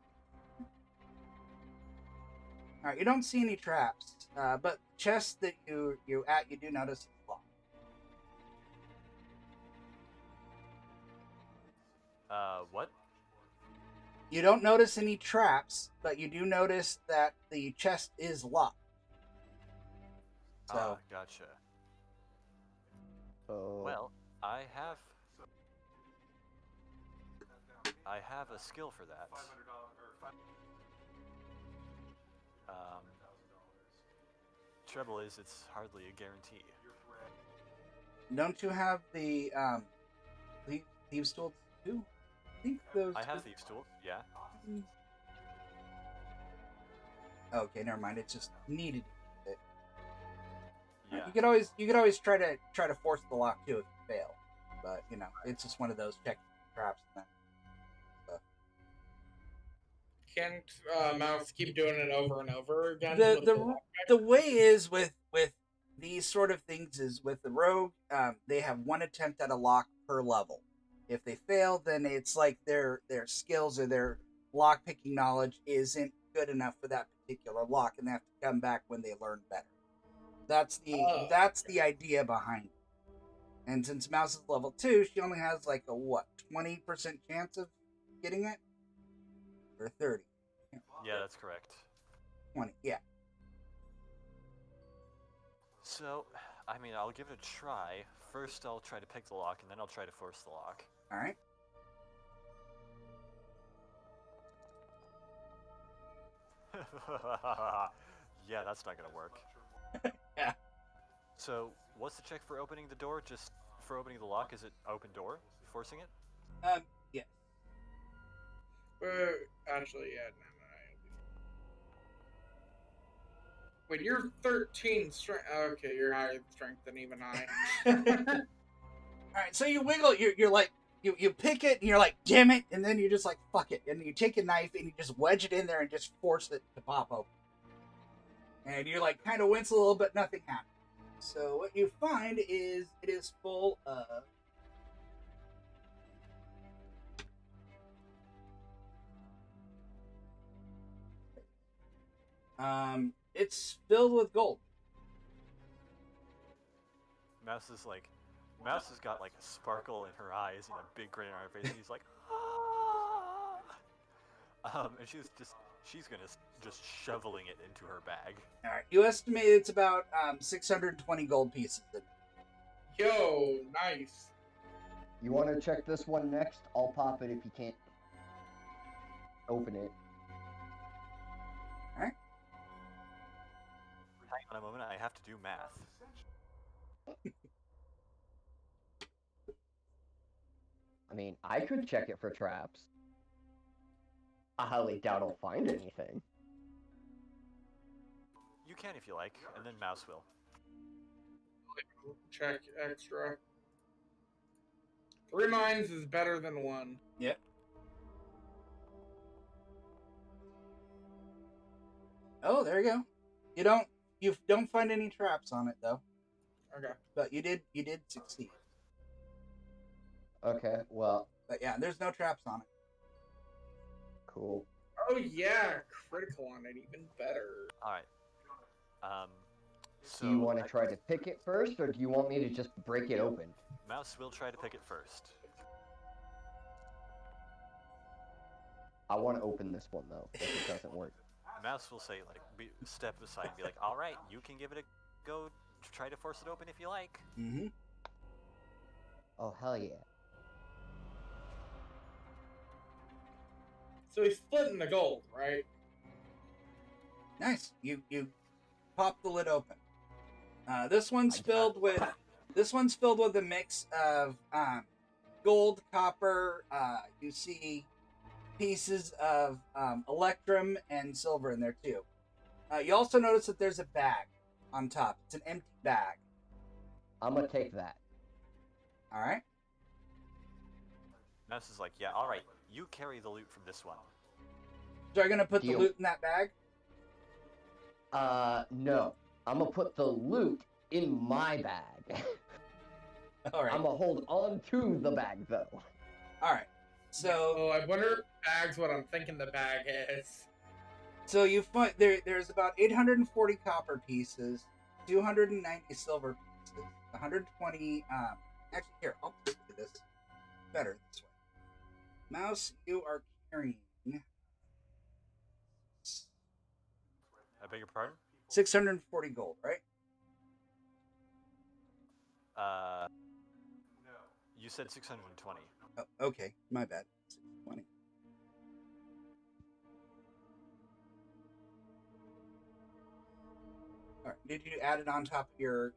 Alright, you don't see any traps, but the chest that you do notice is locked. What? You don't notice any traps, but you do notice that the chest is locked. So, Gotcha. oh. Well, I have a skill for that. Trouble is, it's hardly a guarantee. don't you have the thieves' tools too? I think those. I have thieves' tools, yeah. Okay, never mind. It's just needed. Yeah. You could always try to force the lock too if you fail, but you know it's just one of those check traps. Can't Mouse keep doing it over and over again? The way is with these sort of things is with the rogue, they have one attempt at a lock per level. If they fail, then it's like their skills or their lock picking knowledge isn't good enough for that particular lock, and they have to come back when they learn better. That's the idea behind it. And since Mouse is level 2, she only has like a 20% chance of getting it, or 30. Yeah, that's correct. 20, yeah. So, I mean, I'll give it a try. First, I'll try to pick the lock, and then I'll try to force the lock. All right. Yeah, that's not gonna work. Yeah. So, what's the check for opening the door? Just for opening the lock? Is it open door? Forcing it? Yeah. Actually, yeah, no. When you're 13 strength, okay, you're higher in strength than even I. All right, so you wiggle. You're like you pick it, and you're like, damn it, and then you're just like, fuck it, and you take a knife and you just wedge it in there and just force it to pop open. And you're like, kind of wince a little, but nothing happens. So what you find is it is full of it's filled with gold. Mouse has got like a sparkle in her eyes and a big grin on her face, and he's like, ah! And she's gonna just shoveling it into her bag. All right, you estimate it's about 620 gold pieces. Yo, nice. You want to check this one next? I'll pop it if you can't open it. All right. Hang on a moment, I have to do math. I mean, I could check it for traps. I highly doubt I'll find anything. You can if you like, and then Mouse will. Check extra. 3 minds is better than 1. Yep. Oh, there you go. You don't find any traps on it though. Okay. But you did succeed. Okay, well, But yeah, there's no traps on it. cool. Oh yeah, critical on it, even better. All right. So Do you want to try to pick it first, or do you want me to just break it open? Mouse will try to pick it first. I want to open this one, though, if it doesn't work. Mouse will say, like, step aside and be like, all right, you can give it a go, try to force it open if you like. Mm-hmm. Oh, hell yeah. So he's splitting the gold, right? Nice. You pop the lid open. This one's filled with a mix of gold, copper. You see pieces of electrum and silver in there too. You also notice that there's a bag on top. It's an empty bag. I'm gonna take that. All right. Mouse is like, yeah, all right, you carry the loot from this one. So you're gonna put the Deal. loot in that bag? No. I'm gonna put the loot in my bag. All right. I'm gonna hold on to the bag, though. All right. So Oh, I wonder if bag's what I'm thinking the bag is. So you find there's about 840 copper pieces, 290 silver pieces, 120. Actually, here I'll do this better this way. Mouse, you are carrying I beg your pardon? 640 gold, right? You said 620. Oh, okay, my bad. 620. All right. Did you add it on top of your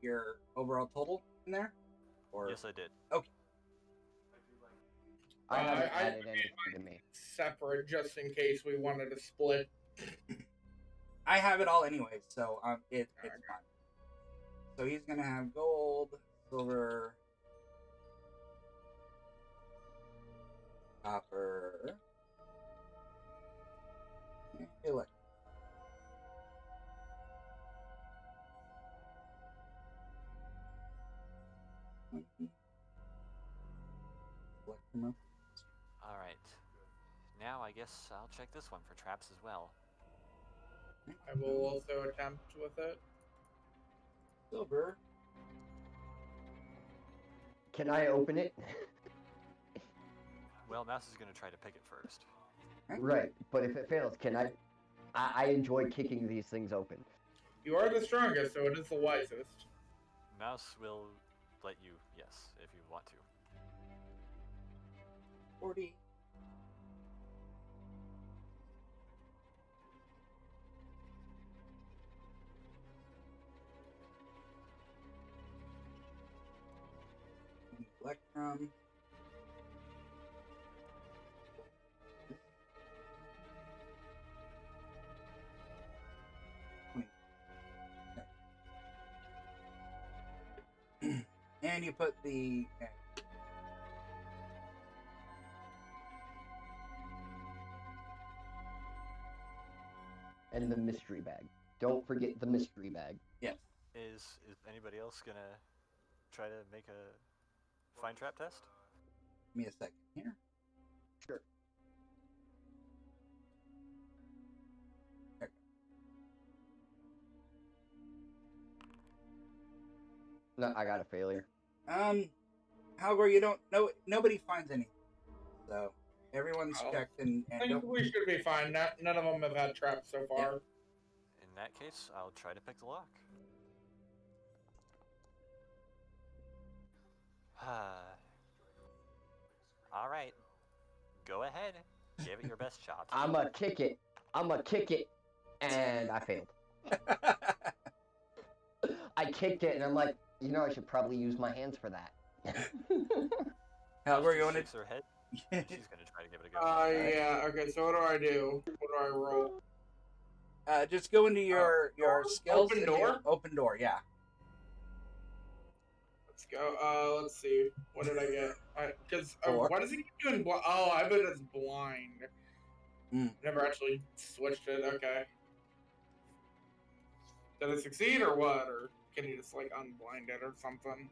overall total in there? Or Yes, I did. I haven't I added anything to me. Separate, just in case we wanted to split. I have it all anyway, so it's fine. So he's gonna have gold, silver, copper, and electric. Electrum. All right. Now I guess I'll check this one for traps as well. I will also attempt with it. Silver. Can I open it? Well, Mouse is going to try to pick it first. Right, but if it fails, can I enjoy kicking these things open. You are the strongest, so it is the wisest. Mouse will let you, yes, if you want to. 40. Electrum. And you put the And the mystery bag. Don't forget the mystery bag. yes. Is anybody else going to try to make a find trap test? Give me a second here. Sure. There. No, I got a failure. However, you don't know. Nobody finds anything, so everyone's Oh. checked and I think we should be fine. None of them have had traps so far. In that case, I'll try to pick the lock. All right. Go ahead. Give it your best shot. I'ma kick it. And I failed. I kicked it, and I'm like, I should probably use my hands for that. However, you Mouse want shakes her head. She's going to try to give it a go. Yeah, okay, so what do I do? What do I roll? just go into your skills. Open and door? Open door, yeah. Let's go. Let's see. What did I get? Because 4. why does he keep doing? Oh, I bet it's blind. Never actually switched it. Okay. Did it succeed or what? Or can you just like unblind it or something?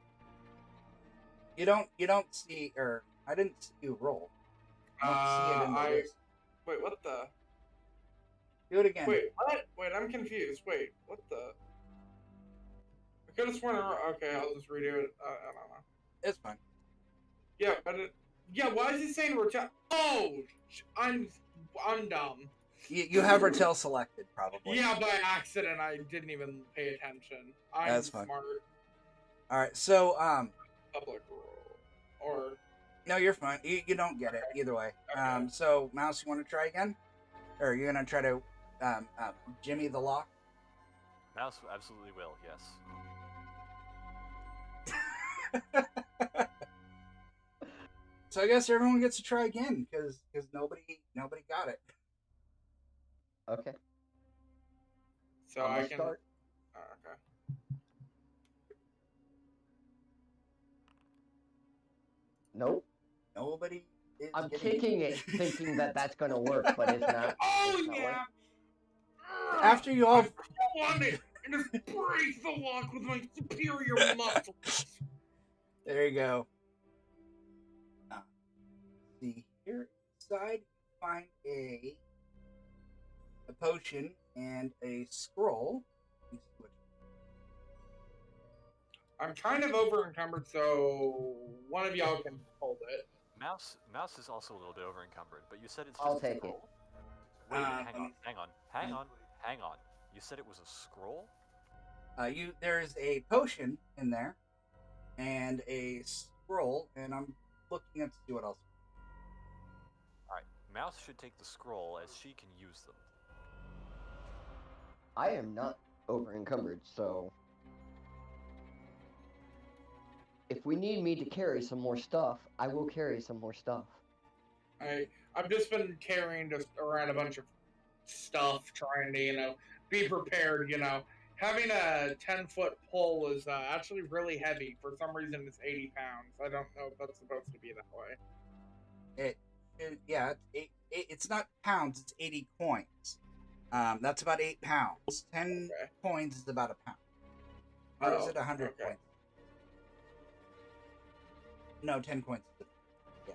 You don't see, or I didn't see you roll. I don't see it in the list. Wait, what the? Do it again. Wait, what? Wait, I'm confused. Wait, what the? I could have sworn. Okay, I'll just redo it. I don't know. It's fine. Yeah, but why is it saying return? Oh, I'm dumb. You have Ratel selected, probably. Yeah, by accident, I didn't even pay attention. That's fine. Smart. All right, so Public rule, or no, you're fine. You don't get it either way. Okay. So Mouse, you want to try again, or you're gonna try to jimmy the lock? Mouse absolutely will. Yes. So I guess everyone gets to try again because nobody got it. Okay. so I'm I gonna can. start. Okay. Nope. Nobody is. I'm getting kicking it, thinking that that's gonna work, but it's not. Oh it's not yeah. working. After you all, I want it and just break the lock with my superior muscles. there you go. See here inside, you find a potion and a scroll. I'm kind of over encumbered, so one of y'all can hold it. Mouse is also a little bit over encumbered, but you said it's just I'll a take it. scroll. Wait, hang on. You said it was a scroll? There's a potion in there and a scroll, and I'm looking at to see what else. Alright, Mouse should take the scroll as she can use them. I am not over encumbered, so if we need me to carry some more stuff, I will carry some more stuff. I've just been carrying just around a bunch of stuff, trying to be prepared. Having a 10-foot pole is actually really heavy. For some reason, it's 80 pounds. I don't know if that's supposed to be that way. It's not pounds. It's 80 coins. That's about 8 pounds. 10 coins is about a pound. Or is it 100 coins? No, 10 coins. Yeah,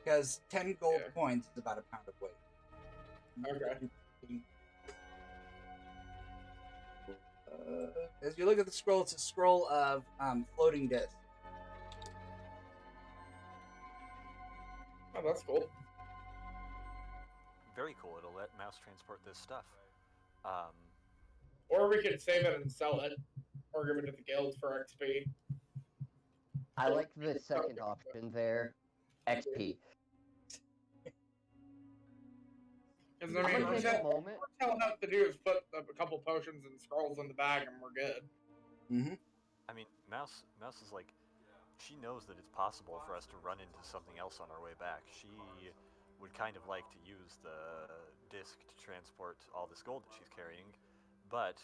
because 10 gold coins is about a pound of weight. Okay. As you look at the scroll, it's a scroll of floating disc. Oh, that's cool. Very cool. It'll let Mouse transport this stuff. Or we could save it and sell it, or give it to the guild for XP. I like the second option there, XP. Because I'm gonna take a all moment. we have to do is put a couple potions and scrolls in the bag, and we're good. Mm-hmm. I mean, Mouse is like, she knows that it's possible for us to run into something else on our way back. She would kind of like to use the disc to transport all this gold that she's carrying, but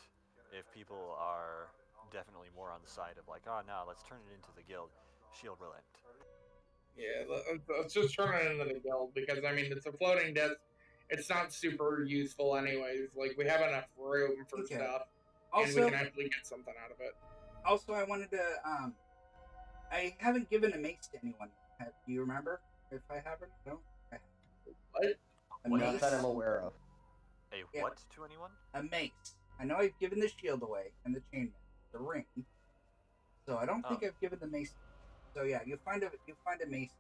if people are definitely more on the side of like, oh no, let's turn it into the guild, she'll relent. Yeah, let's just turn it into the guild, because it's a floating disc. It's not super useful anyways. Like, we have enough room for stuff, and we can actually get something out of it. Also, I wanted to, I haven't given a mace to anyone. Do you remember if I have or no? What? A What mace. Not that I'm aware of. What to anyone? A mace. I know I've given the shield away and the chainmail, the ring. So I don't think I've given the mace. So yeah, you find a mace,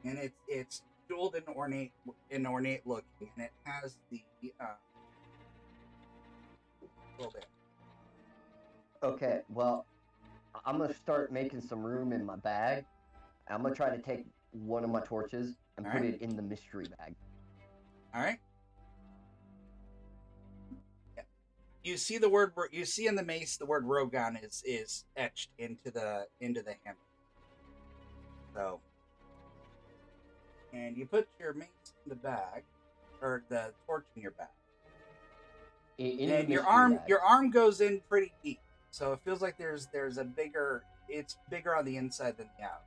and it's jeweled and ornate looking, and it has the well there. Okay, well, I'm gonna start making some room in my bag. I'm gonna try to take one of my torches and put it in the mystery bag. All right. Yeah. You see the word. You see in the mace the word Rogan is etched into the handle. So, and you put your mace in the bag, or the torch in your bag. In And the your mystery arm bag. your arm goes in pretty deep. So it feels like there's a bigger. It's bigger on the inside than the out.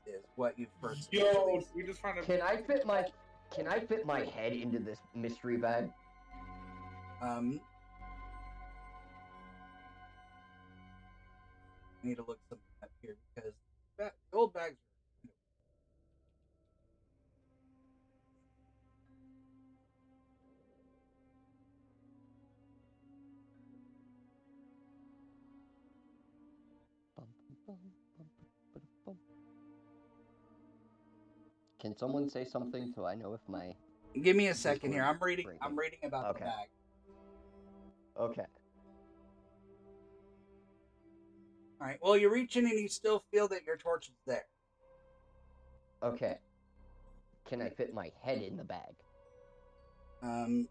Is what you've first. Yo, we just found a. Can I fit my head into this mystery bag? I need to look something up here because gold bags. Can someone say something so I know if my... Give me a second here. I'm breaking. reading about Okay. the bag. Okay. All right. Well, you reach in and you still feel that your torch is there. Okay. Can I fit my head in the bag?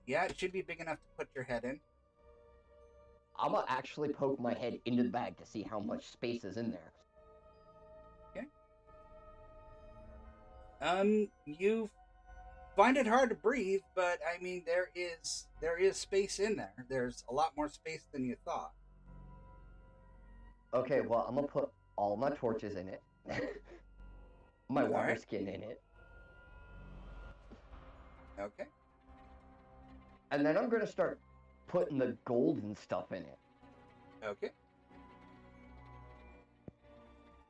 Yeah, it should be big enough to put your head in. I'm gonna actually poke my head into the bag to see how much space is in there. You find it hard to breathe, but I mean there is space in there. There's a lot more space than you thought. Okay, well, I'm gonna put all my torches in it. My water Alright. skin in it. Okay. And then I'm gonna start putting the gold and stuff in it. Okay.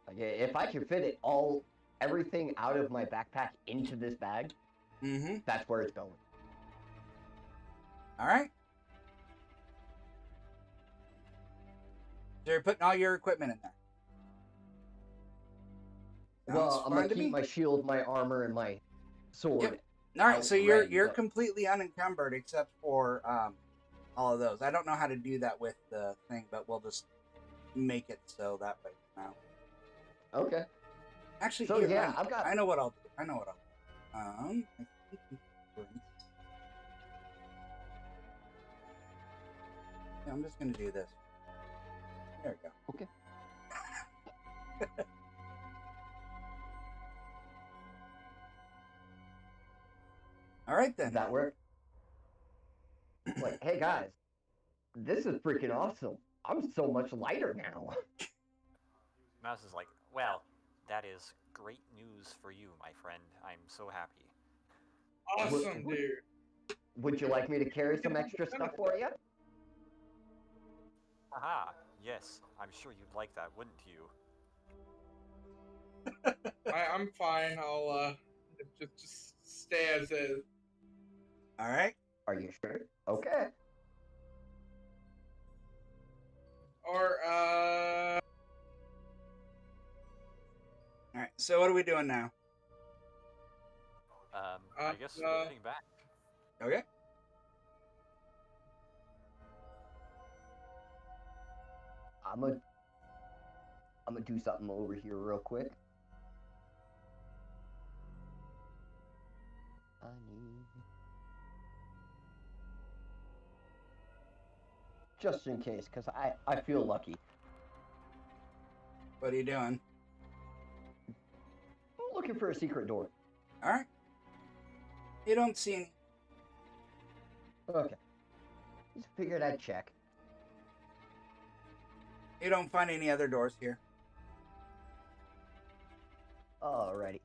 Like, if I can fit it everything out of my backpack into this bag, Mm-hmm. that's where it's going. All right. So you're putting all your equipment in there. Well, Sounds I'm fine gonna to keep me. my shield, my armor, and my sword. Yep. All right. So you're ready, but- completely unencumbered except for all of those. I don't know how to do that with the thing, but we'll just make it so that way now. Okay. Actually, So, here, yeah, I've got... I know what I'll do. I think yeah, I'm just gonna do this. There we go. Okay. All right then. Does that work? Like, hey guys, this is freaking awesome. I'm so much lighter now. Mouse is like, well, that is great news for you, my friend. I'm so happy. Awesome, dude. Would you like me to carry some extra stuff for you? Haha, yes, I'm sure you'd like that, wouldn't you? I'm fine. I'll just stay as is. All right. Are you sure? Okay. Or All right. So what are we doing now? I guess we're heading back. Okay. I'm gonna do something over here real quick. I need... Just in case, because I feel lucky. What are you doing? I'm looking for a secret door. All right. You don't see any. Okay. Just figured I'd check. You don't find any other doors here. Alrighty.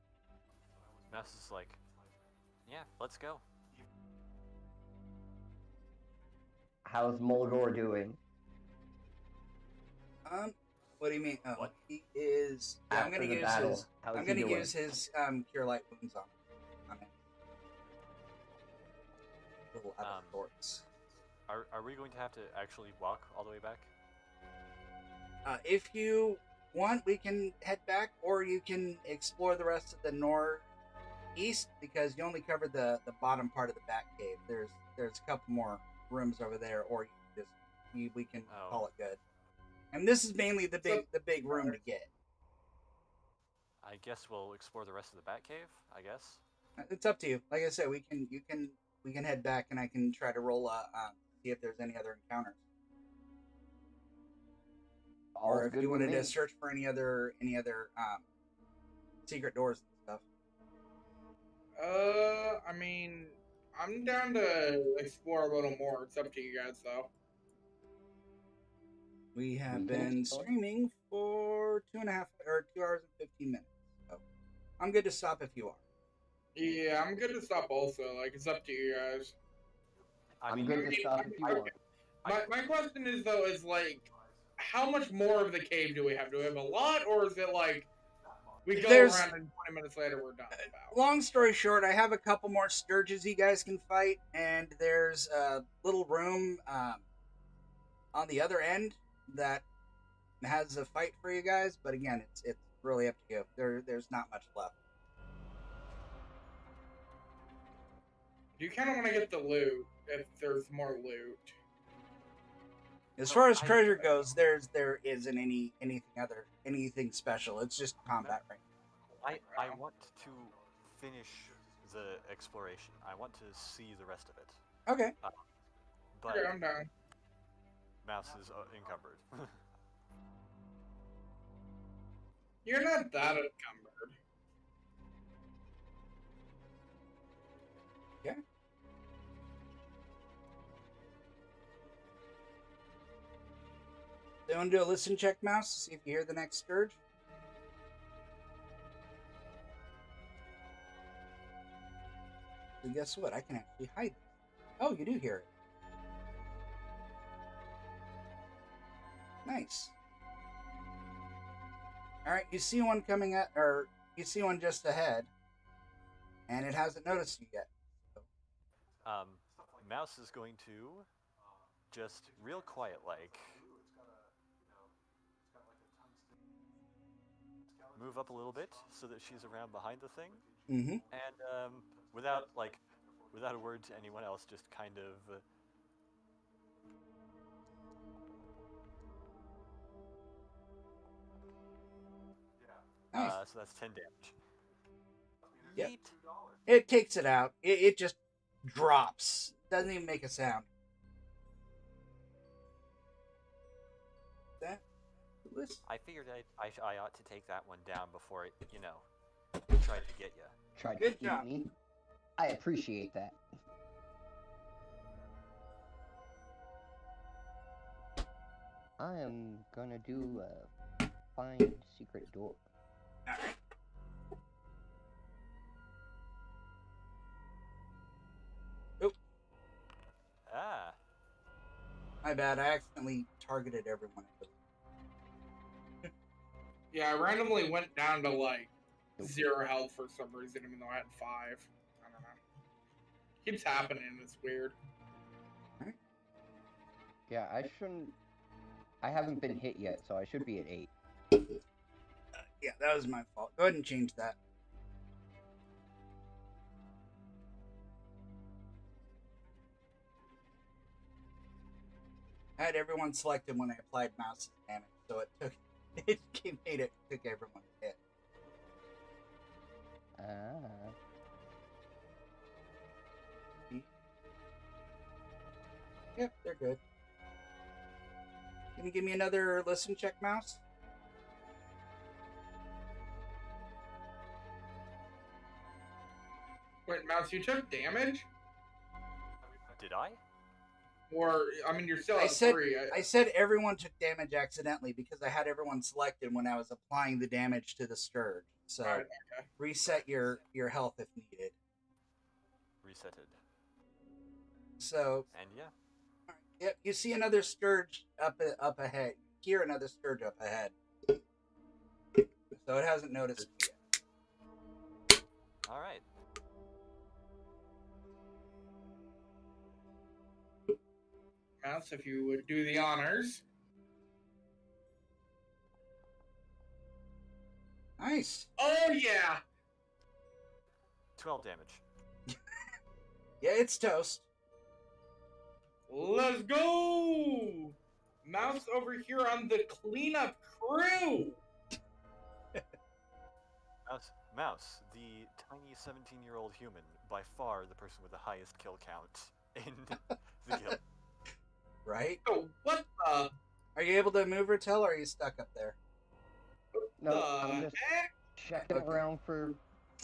Mouse is like, yeah, let's go. How's Mulgore doing? What do you mean? Oh, What? he is. Yeah, I'm After gonna the use battle, his. how's I'm he gonna doing? use his cure light wounds on him. Little out of sorts. Are we going to have to actually walk all the way back? If you want, we can head back, or you can explore the rest of the northeast because you only covered the bottom part of the back cave. There's a couple more rooms over there, or you can we can call it good. And this is mainly the big room to get. I guess we'll explore the rest of the Batcave, I guess. It's up to you. Like I said, we can head back, and I can try to roll see if there's any other encounters. Or if you wanted to search for any other secret doors and stuff. I mean, I'm down to explore a little more. It's up to you guys, though. We have We can been explore. streaming for 2 hours and 15 minutes. So I'm good to stop if you are. Yeah, I'm good to stop also. Like, it's up to you guys. I I'm mean, good to stop if you want. My question is, though, is, like, how much more of the cave do we have? Do we have a lot, or is it, like, we go There's- around and 20 minutes later we're done about? Long story short, I have a couple more sturges you guys can fight, and there's a little room on the other end that has a fight for you guys. But again, it's really up to you. There's not much left. You kind of want to get the loot if there's more loot. As far as treasure goes, there isn't anything special. It's just combat right I want to finish the exploration. I want to see the rest of it. now. Okay. But Okay, I'm down. Mouse is encumbered. You're not that encumbered. Do you want to do a listen check, Mouse, to see if you hear the next scourge? So guess what? I can actually hide it. Oh, you do hear it. Nice. Alright, you see one coming at, or you see one just ahead, and it hasn't noticed you yet. Mouse is going to just real quiet like move up a little bit so that she's around behind the thing, Mm-hmm. and without a word to anyone else, just kind of Nice. so that's 10 damage. Yep. Yeet. It takes it out. It just drops. Doesn't even make a sound. That list. I figured I ought to take that one down before it, tried to get you. Tried Good to job. eat me. I appreciate that. I am gonna do a find secret door. Alright. Ah, My bad. I accidentally targeted everyone. Yeah, I randomly went down to, like, 0 health for some reason, even though I had 5. I don't know. Keeps happening, it's weird. Yeah, I shouldn't. I haven't been hit yet, so I should be at 8. Yeah, that was my fault. Go ahead and change that. I had everyone selected when I applied mouse damage, so it took everyone a hit. Ah. Yep, they're good. Can you give me another listen check, mouse? Wait, Mouse, you took damage? did I? Or, I mean, you're still I at said 3. I said everyone took damage accidentally because I had everyone selected when I was applying the damage to the scourge. So Right, okay. reset your health if needed. Resetted. So And yeah. yep, you see another scourge up ahead. You hear another scourge up ahead. So it hasn't noticed you yet. All right. Mouse, if you would do the honors. Nice. Oh, yeah! 12 damage. Yeah, it's toast. Let's go! Mouse over here on the cleanup crew! Mouse, the tiny 17-year-old human, by far the person with the highest kill count in the guild. Right? Oh, what the? Are you able to move or tell, or are you stuck up there? No, the I'm just heck? checking Okay. around for,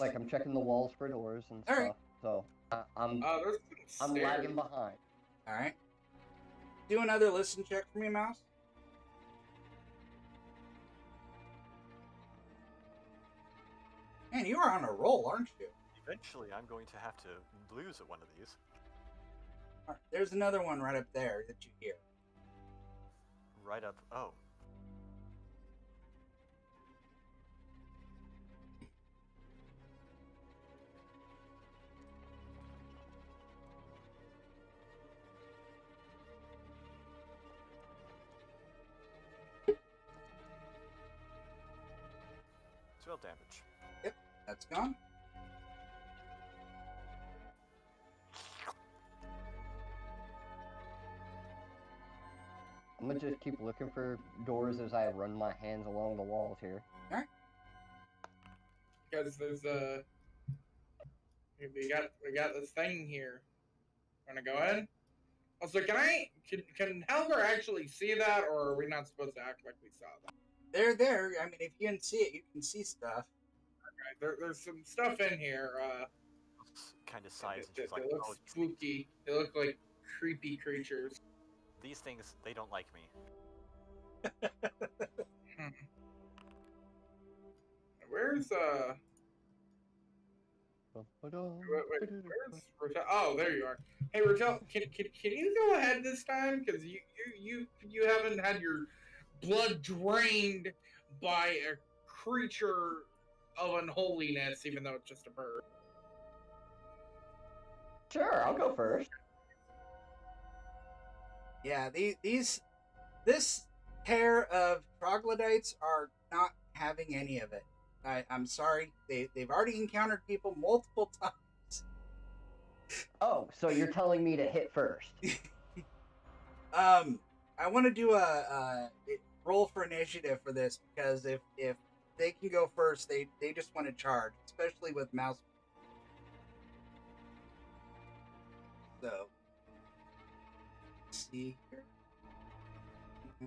like, I'm checking the walls for doors and All stuff. right. So I'm There's some I'm stairs. lagging behind. All right. Do another listen check for me, mouse. Man, you are on a roll, aren't you? Eventually, I'm going to have to lose at one of these. All right, there's another one right up there that you hear. Right up. Oh. Spell damage. Yep, that's gone. I'm gonna just keep looking for doors as I run my hands along the walls here. All right. Because there's we got this thing here. Wanna go in? Also, can Helmer actually see that, or are we not supposed to act like we saw that? They're there. I mean, if you can see it, you can see stuff. Okay, there's some stuff in here. Kind of sighs and They she's like, look oh, spooky. They look like creepy creatures. these things, they don't like me. Where's where's Rotel? Oh, there you are. Hey, Rotel, can you go ahead this time? Because you haven't had your blood drained by a creature of unholiness, even though it's just a bird. Sure, I'll go first. Yeah, this pair of troglodytes are not having any of it. I'm sorry. They've already encountered people multiple times. Oh, so you're telling me to hit first? I want to do a roll for initiative for this because if they can go first, they just want to charge, especially with mouse. So, let's see here.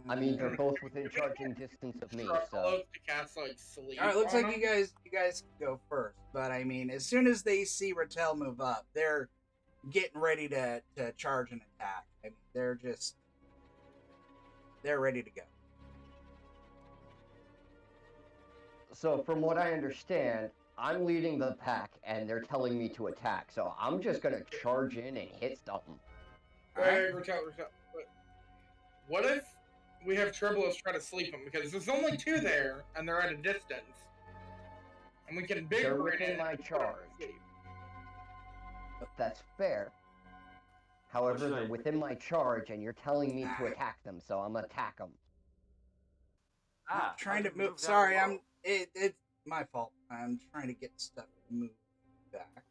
I mean, they're both within charging distance of me, so. The cat's like sleep. All right, looks on like them. you guys can go first. But I mean, as soon as they see Rattel move up, they're getting ready to charge an attack. I mean, they're ready to go. So, from what I understand, I'm leading the pack, and they're telling me to attack. So I'm just gonna charge in and hit something. Wait, Ratel. What if we have Treblos try to sleep them? Because there's only two there, and they're at a distance. And we can big They're brain within it my and put 'em to charge. sleep. That's fair. However, should I- they're within my charge, and you're telling me to attack them, so I'm gonna attack them. I'm trying to I move. moved Sorry, down low. it's my fault. I'm trying to get stuff moved back.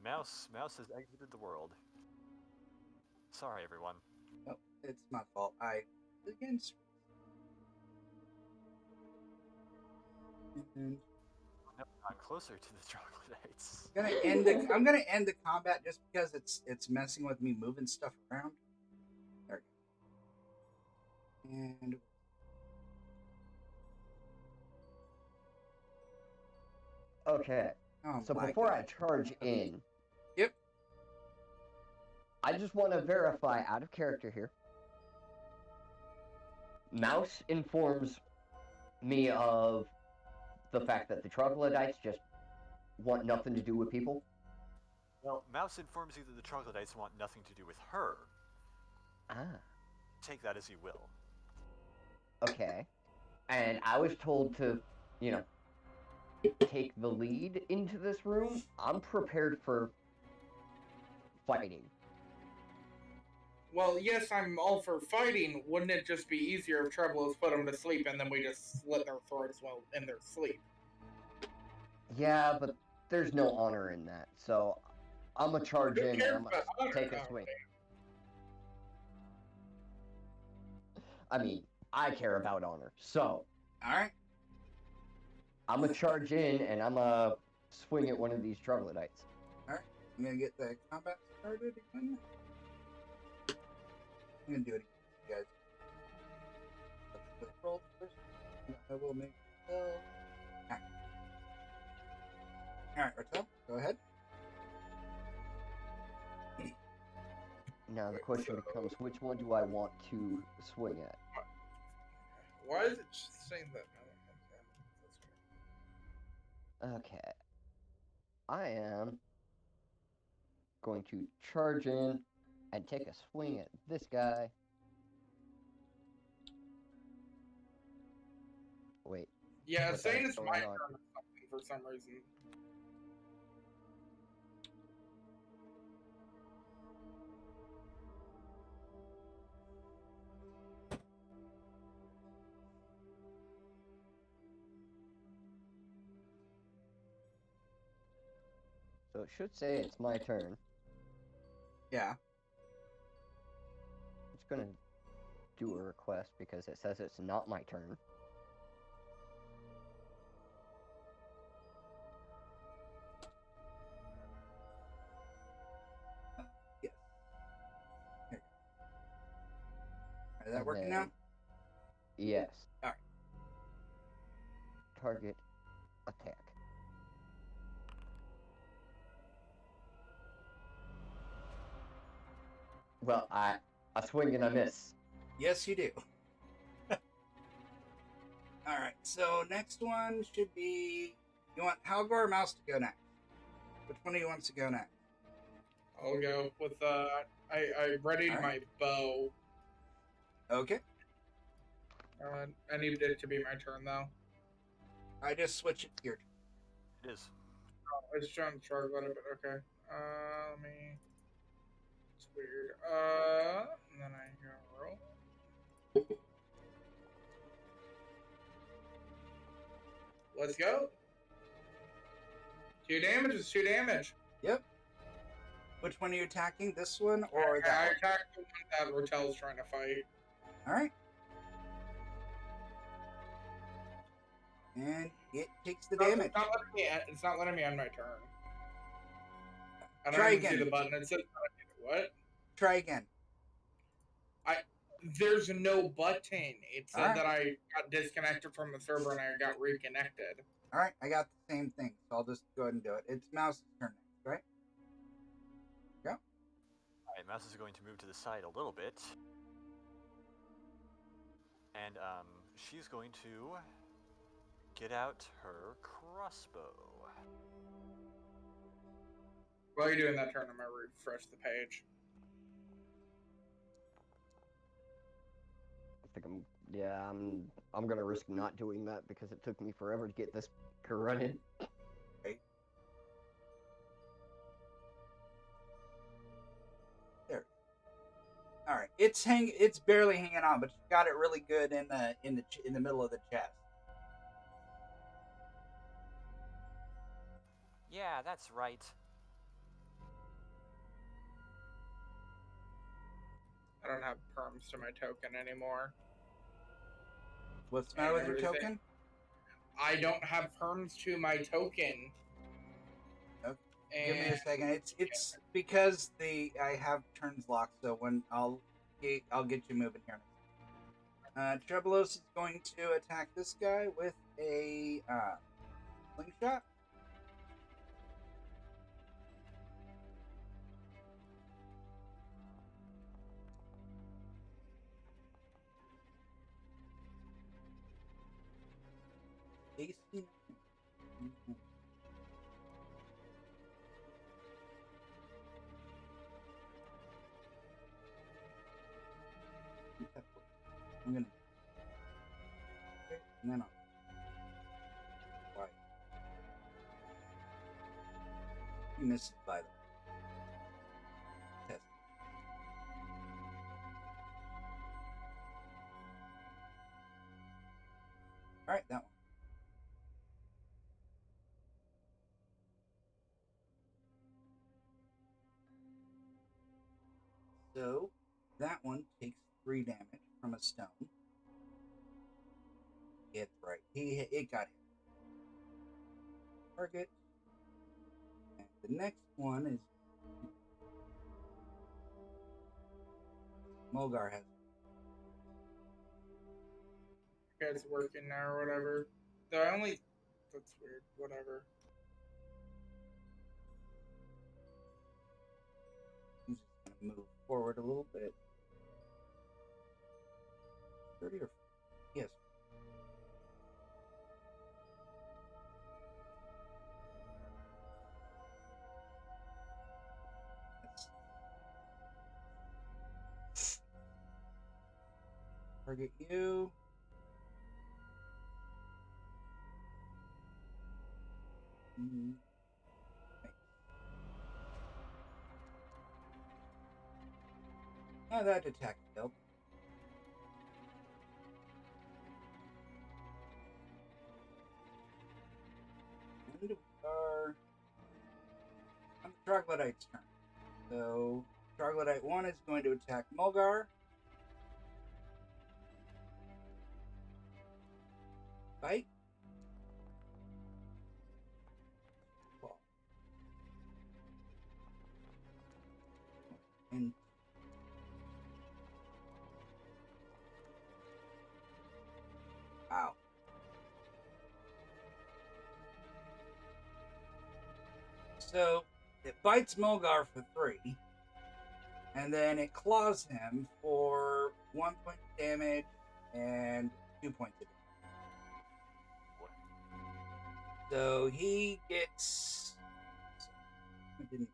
Mouse has exited the world. Sorry, everyone. Oh, it's my fault. Again. And No, I'm closer to the troglodytes. I'm gonna end the combat just because it's messing with me moving stuff around. There we go. And Okay, oh so my before God. I charge in, Yep. I just want to verify out of character here. Mouse informs me of the fact that the troglodytes just want nothing to do with people. Well, Mouse informs you that the troglodytes want nothing to do with her. Ah, Take that as you will. okay. And I was told to, take the lead into this room. I'm prepared for fighting. Well, yes, I'm all for fighting. Wouldn't it just be easier if Treblos put them to sleep and then we just slit their throats while in their sleep? Yeah, but there's no honor in that, so I'm gonna charge Who in and cares I'm about gonna honor take a nowadays? swing. I mean, I care about honor, so All right. I'm gonna charge in and I'm gonna swing at one of these troglodytes. I'm gonna get the combat started again. I'm gonna do it again, you guys. Let's quick roll first. I will make. All right, Ratel, go ahead. Now the question becomes, which one do I want to swing at? Why is it saying that? Okay. I am going to charge in and take a swing at this guy. Wait. Yeah, what the saying heck's it's my going turn on? or something for some reason. So it should say it's my turn. Yeah. I'm just gonna do a request because it says it's not my turn. Yes. There you go. Is that And working then- now? Yes. Alright. Target attack. Well, I swing and I miss. Yes, you do. Alright, so next one should be... You want Halgor or Mouse to go next? Which one of you wants to go next? I'll go with I readied Alright. my bow. Okay. I need it to be my turn though. I just switched it to your turn. It is. I was trying to charge on it, but okay. Let me. It's weird. And then I go roll. Let's go. 2 damage is 2 damage. Yep. Which one are you attacking? This one or I that one? attacked the one that Rotel's trying to fight. Alright. And it takes the damage. It's not letting me end my turn. I don't Try even see again. the button. It says what? Try again. There's no button. It said Alright. that I got disconnected from the server and I got reconnected. Alright, I got the same thing, so I'll just go ahead and do it. It's Mouse's turn next, right? Go. Alright, Mouse is going to move to the side a little bit. And she's going to get out her crossbow. While you're doing that turn, I'm gonna refresh the page. I think I'm gonna risk not doing that because it took me forever to get this running. Right. There. All right. It's barely hanging on, but you got it really good in the middle of the chest. Yeah, that's right. I don't have perms to my token anymore. What's the matter with your Everything. token? I don't have perms to my token. Okay. Give me a And second. It's because I have turns locked, so when I'll get you moving here. Trebelos is going to attack this guy with a slingshot. AC. I'm gonna. Okay, and then I'll. Why? You missed it by the test. All right, that one. So that one takes 3 damage from a stone. It's right. It got hit. Target. And the next one is Mulgar has. you guys working now or whatever. That's weird. Whatever. He's just gonna move forward a little bit. 30 or yes. Target you. Mhm. Oh, that attack failed. And we are on the Troglodyte's turn. So, Troglodyte 1 is going to attack Mulgar. Bite. Claw. And ow. So, it bites Mulgar for 3. And then it claws him for 1 point of damage and 2 points of damage. So he gets. Didn't.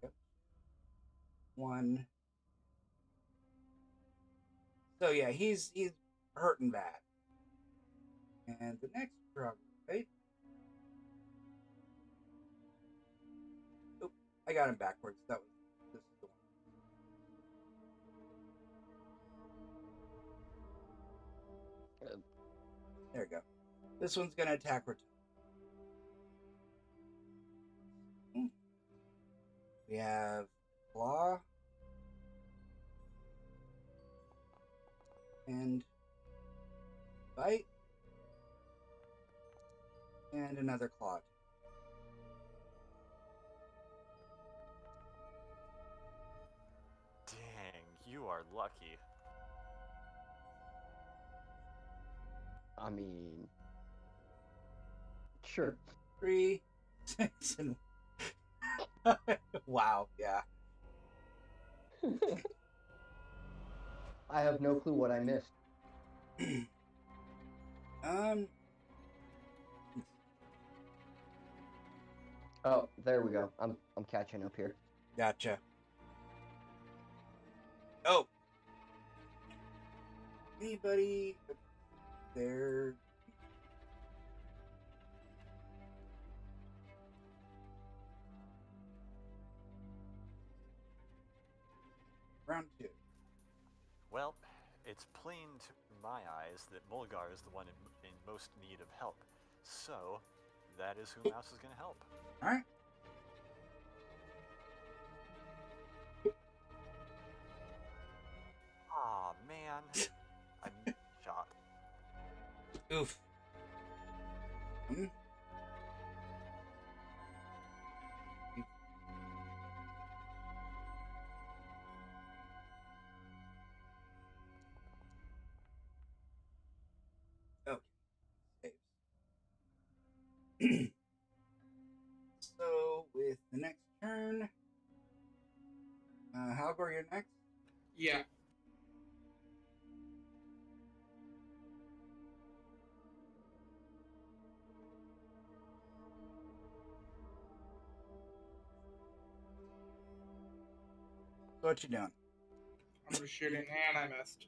Yep. 1. So yeah, he's hurting bad. And the next problem, right? Oh, I got him backwards. This is the one. There we go. This one's gonna attack Return. We have Claw and Bite and another Claw. Dang, you are lucky. I mean, sure. 3, 6, and wow, yeah. I have no clue what I missed. Oh, there we go. I'm catching up here. Gotcha. Oh. Anybody there? Round 2. Well, it's plain to my eyes that Mulgar is the one in most need of help. So, that is who Mouse is going to help. Alright. Aw, man. I'm shot. Oof. Okay. Saves. So, with the next turn, Halgor, you're next. Yeah. So what you doing? I'm just shooting, and I missed.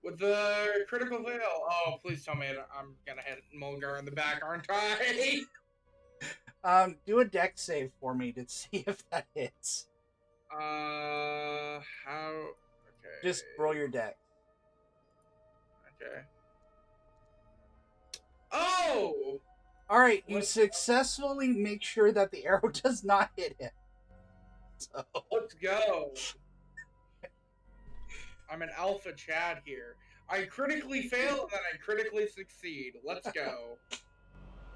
With the critical fail. Oh, please tell me I'm gonna hit Mulgar in the back, aren't I? Do a dex save for me to see if that hits. How? Okay. Just roll your dex. Okay. Oh! Alright, you successfully make sure that the arrow does not hit him. So. Let's go. I'm an alpha Chad here. I critically fail and then I critically succeed. Let's go.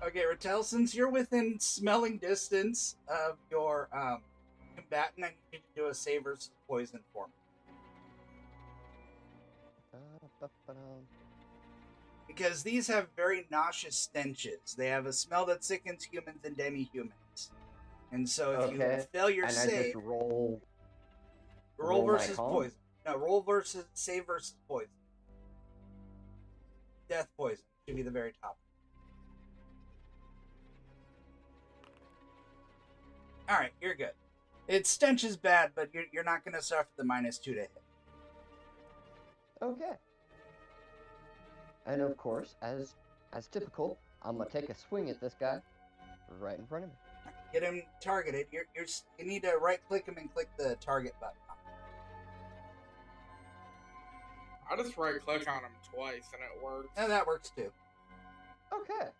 Okay, Rattel, since you're within smelling distance of your combatant, I need you to do a save versus poison for me. Because these have very nauseous stenches. They have a smell that sickens humans and demi-humans. And so if you fail your and save... I just roll versus poison. No, roll versus... Save versus poison. Death poison should be the very top. Alright, you're good. Its stench is bad, but you're not going to suffer the -2 to hit. Okay. And of course, as typical, I'm gonna take a swing at this guy right in front of me. Get him targeted. You need to right click him and click the target button. I just right click on him twice and it works. And that works too. Okay.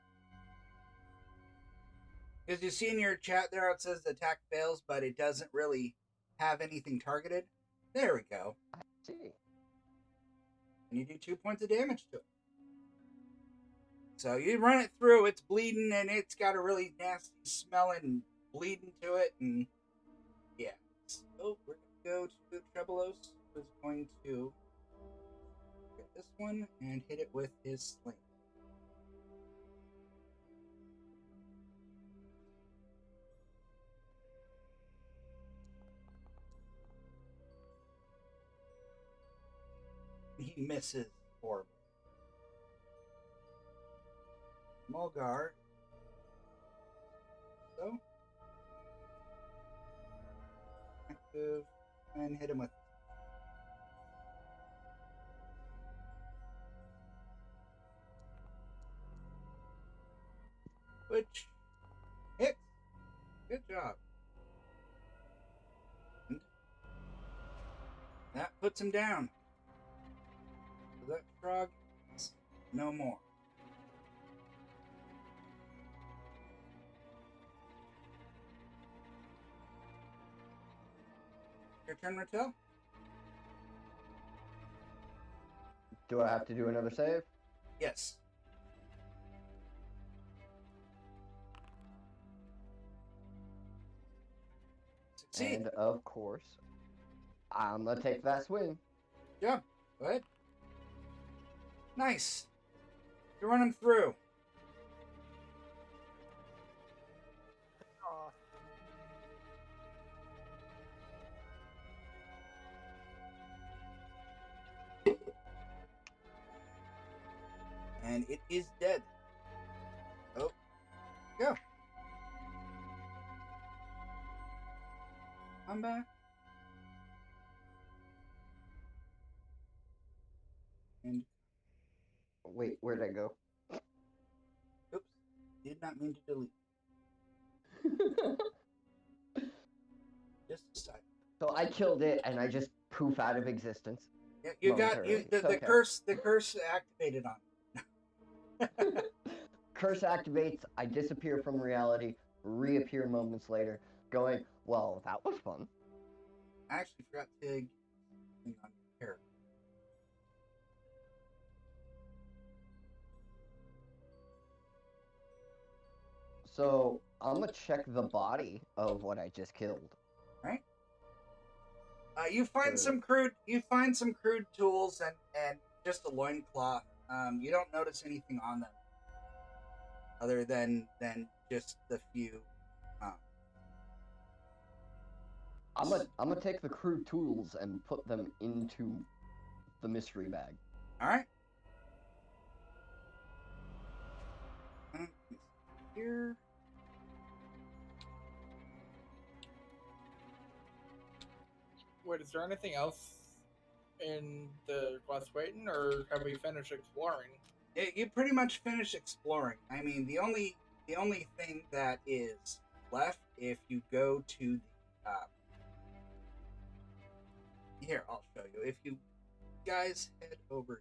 Because you see in your chat there it says attack fails, but it doesn't really have anything targeted. There we go. I see. And you do 2 points of damage to it. So you run it through, it's bleeding, and it's got a really nasty smelling bleeding to it, and yeah. So we're going to go to Trebelos, who's going to get this one and hit it with his sling. He misses horribly. Mulgar. So. Active. And hit him with. Which hits. Good job. And that puts him down. So that frog is no more. Your turn, Rattel? Do I have to do another save? Yes. Succeed. And of course, I'm gonna take that swing. Yeah, go ahead. Nice. You run him through. Aw. And it is dead. Oh, go. Come back. And Wait, where'd I go? oops, did not mean to delete. Just a side. So I killed it, and I just poof out of existence. Yeah, you got you. Momentarily. The It's okay. curse activated on. Curse activates, I disappear from reality, reappear moments later, going, well, that was fun. I actually forgot to get something on your character. So I'm gonna check the body of what I just killed. Right? You find some crude tools and just a loincloth. You don't notice anything on them other than just the few. I'm gonna take the crude tools and put them into the mystery bag. All right. Here. Wait, is there anything else in the Quasqueton, or have we finished exploring? You pretty much finish exploring. I mean, the only thing that is left, if you go to the here, I'll show you. If you guys head over,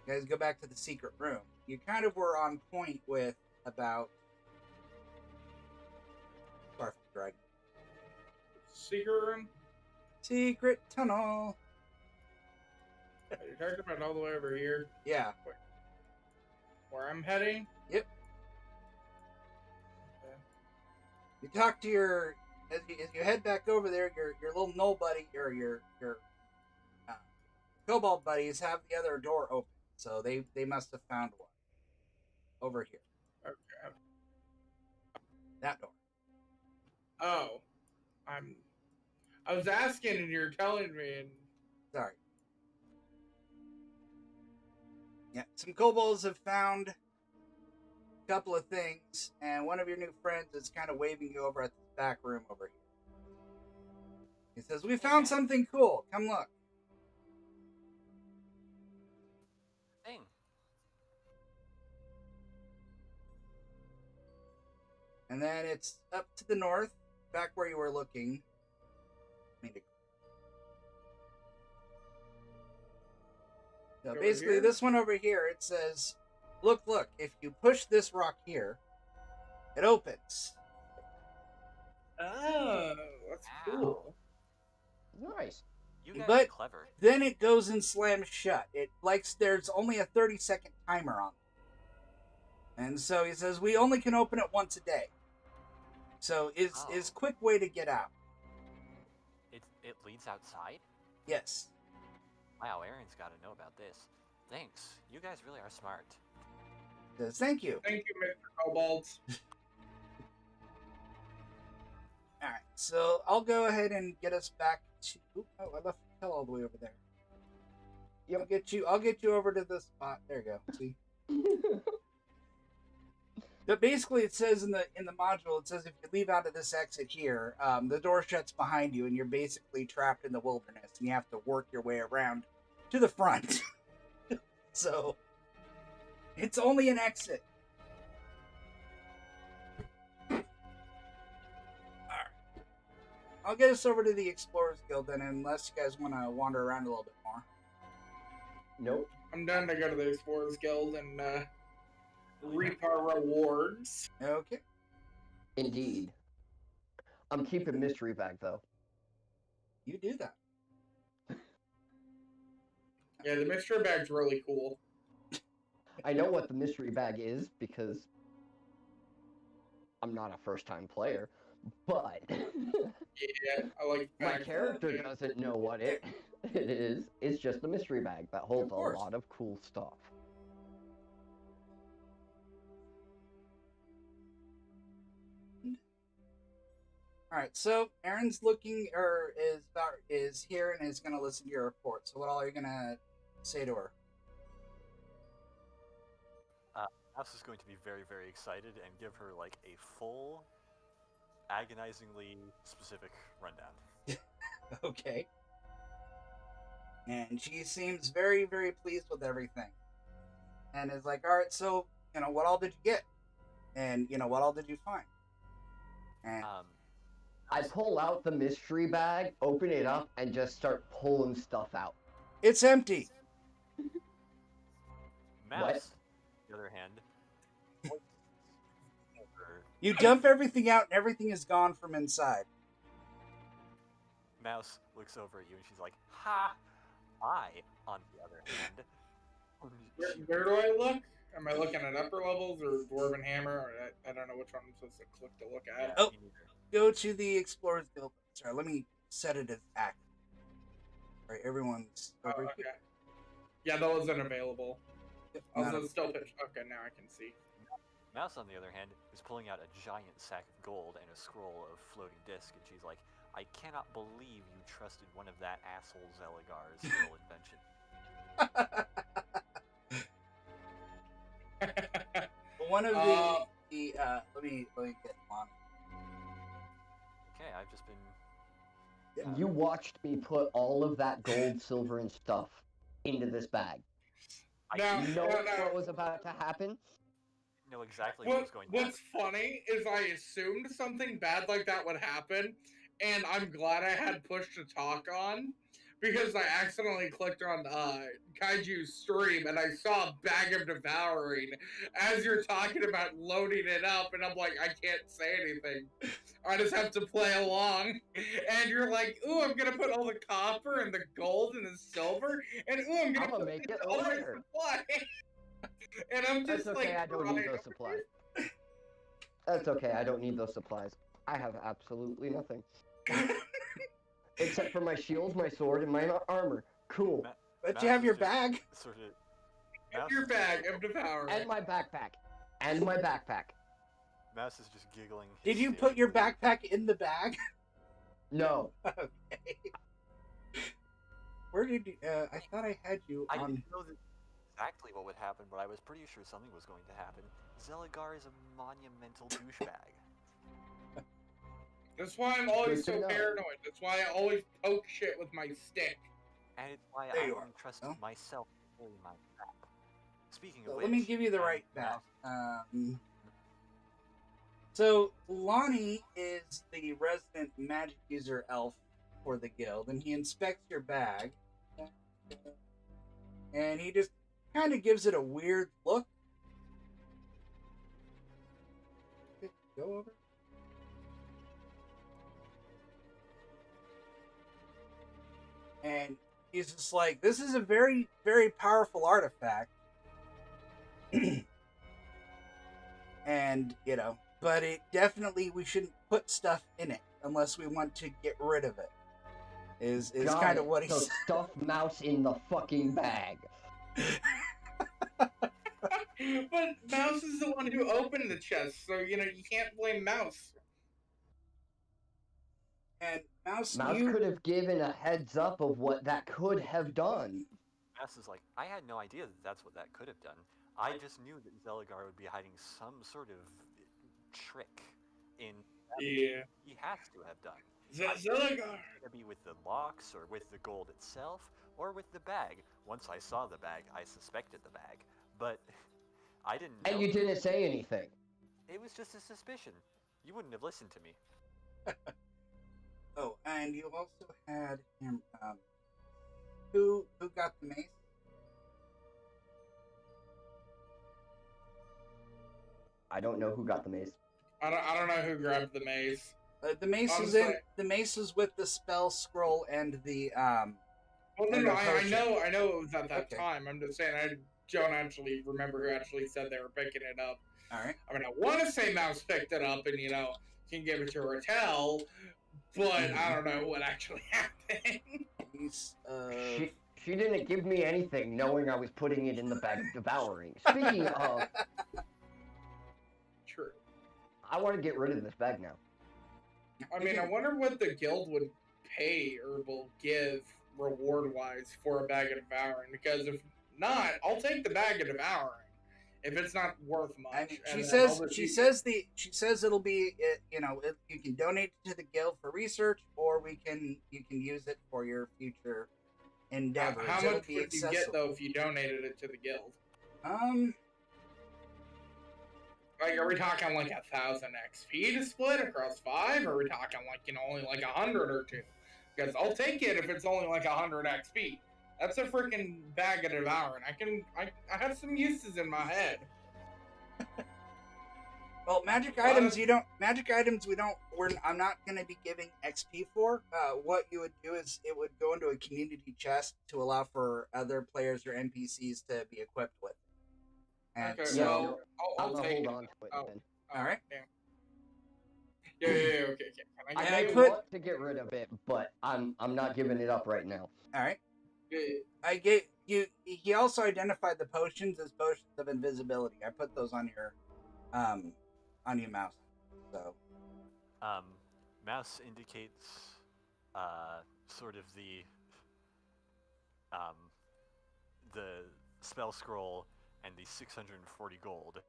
you guys go back to the secret room. You kind of were on point with about Starfish Dragon. Secret room? Secret tunnel. You're talking about all the way over here, Yeah. where I'm heading? Yep. Okay. You talk to your as you head back over there. Your little knoll buddy or your kobold buddies have the other door open, so they must have found one over here. Okay. That door. Oh, I was asking and you're telling me, and Sorry. Yeah, some kobolds have found a couple of things, and one of your new friends is kind of waving you over at the back room over here. He says, "We found something cool. Come look." Thing. And then it's up to the north, back where you were looking. So Over basically, here? this one over here, it says, look, if you push this rock here, it opens. Oh, that's cool. Nice. You guys But are clever. then it goes and slams shut. It there's only a 30-second timer on it. And so he says, we only can open it once a day. So is quick way to get out. It leads outside? Yes. Wow, Aaron's got to know about this. Thanks. You guys really are smart. Says, thank you. Thank you, Mr. Cobalt. Alright, so I'll go ahead and get us back to... Oh, I left the hell all the way over there. Yep. I'll get you over to the spot. There you go. See? But basically, it says in the module, it says if you leave out of this exit here, the door shuts behind you, and you're basically trapped in the wilderness, and you have to work your way around to the front. So, it's only an exit. All right, I'll get us over to the Explorers Guild then, unless you guys want to wander around a little bit more. Nope. I'm down to go to the Explorers Guild and reap our rewards. Okay. Indeed. I'm keeping mystery bag though. You do that. Yeah, the mystery bag's really cool. I know what the mystery bag is because I'm not a first-time player, but Yeah, I like my bags. character doesn't know what it is. It's just a mystery bag that holds a course. lot of cool stuff. All right, so Aaron's looking, is here and is going to listen to your report. So what all are you going to say to her? Mouse is going to be very, very excited and give her like a full, agonizingly specific rundown. Okay. And she seems very, very pleased with everything. And is like, all right, so, what all did you get? And, what all did you find? And I pull out the mystery bag, open it up, and just start pulling stuff out. it's empty. Mouse, What? on the other hand, You dump everything out and everything is gone from inside. Mouse looks over at you and she's like, "Ha!" I, on the other hand, Where do I look? Am I looking at upper levels or Dwarven Hammer? Or I don't know which one I'm supposed to click to look at. Oh. me neither. Go to the Explorers Guild. Sorry, let me set it as active. All right, everyone's Oh, over okay. here. Yeah, that wasn't available. Not Also, still pitch. Okay, now I can see. Mouse, on the other hand, is pulling out a giant sack of gold and a scroll of floating disc, and she's like, "I cannot believe you trusted one of that asshole Zeligar's little invention." One of the let me get on. Okay, I've just been. Yeah. You watched me put all of that gold, silver, and stuff into this bag. Now, You know now, what was about to happen? know exactly what was going to happen. What's funny is I assumed something bad like that would happen, and I'm glad I had push to talk on, because I accidentally clicked on Kaiju's stream, and I saw a bag of devouring as you're talking about loading it up, and I'm like, I can't say anything. I just have to play along. And you're like, ooh, I'm gonna put all the copper and the gold and the silver, and ooh, I'm gonna put make it all my later. supply. And I'm just That's okay, like, I don't need those supplies. That's okay, I don't need those supplies. I have absolutely nothing. Except for my shield, my sword, and my armor. Cool. But you have your bag. Sort of, and your bag of devouring. And my backpack. And my backpack. Mouse is just giggling. Did you put your backpack in the bag? No. Okay. Where did you? I thought I had you I on. didn't know exactly what would happen, but I was pretty sure something was going to happen. Zeligar is a monumental douchebag. That's why I'm always Good to so know. paranoid. That's why I always poke shit with my stick. And it's why There I you don't are. trust Well. myself to carry my map. Speaking of So which, let me give you the and right now- back. So Lonnie is the resident magic user elf for the guild, and he inspects your bag, and he just kind of gives it a weird look. Go over. And he's just like, this is a very, very powerful artifact. And, but it definitely, we shouldn't put stuff in it unless we want to get rid of it. Is Got kind of it. what he So said. stuff mouse in the fucking bag. But Mouse is the one who opened the chest, so you can't blame Mouse. And Mouse, Mouse you could have given a heads up of what that could have done. Mouse is like, I had no idea that that's what that could have done. I just knew that Zeligar would be hiding some sort of trick in that Yeah. he has to have done. Zeligar. Could it be with the locks, or with the gold itself, or with the bag? Once I saw the bag, I suspected the bag, but I didn't know. And you didn't say anything. It was just a suspicion. You wouldn't have listened to me. Oh, and you also had him. Who got the mace? I don't know who got the mace. I don't know who grabbed the mace. The mace is Honestly. in. The mace is with the spell scroll and the Well, no, And no, the I potion. know it was at that Okay. time. I'm just saying I don't actually remember who actually said they were picking it up. All right. I mean, I want to say Mouse picked it up and can give it to Ratel, but I don't know what actually happened. Piece She didn't give me anything, knowing I was putting it in the bag of devouring. Speaking of, True. I want to get rid of this bag now. I mean, I wonder what the guild would pay or will give reward-wise for a bag of devouring. Because if not, I'll take the bag of devouring if it's not worth much. I mean, and she then I'll says just she use says she says it'll be you can donate it to the guild for research, or you can use it for your future endeavors. How It'll much be would you get accessible. though if you donated it to the guild? Like, are we talking like 1,000 XP to split across 5? Or are we talking like only like 100 or 2? Because I'll take it if it's only like 100 XP. That's a freaking bag of devouring. I have some uses in my head. Well, magic items we don't. I'm not going to be giving XP for. What you would do is it would go into a community chest to allow for other players or NPCs to be equipped with. And Okay, so, well, I'll I'm gonna take hold it. on to it Oh. then. Oh, All right. Yeah, okay. Can I And get I it? put- want to get rid of it, but I'm not giving it up right now. all right. Yeah. I gave you. He also identified the potions as potions of invisibility. I put those on your mouse. So Mouse indicates sort of the spell scroll and the 640 gold.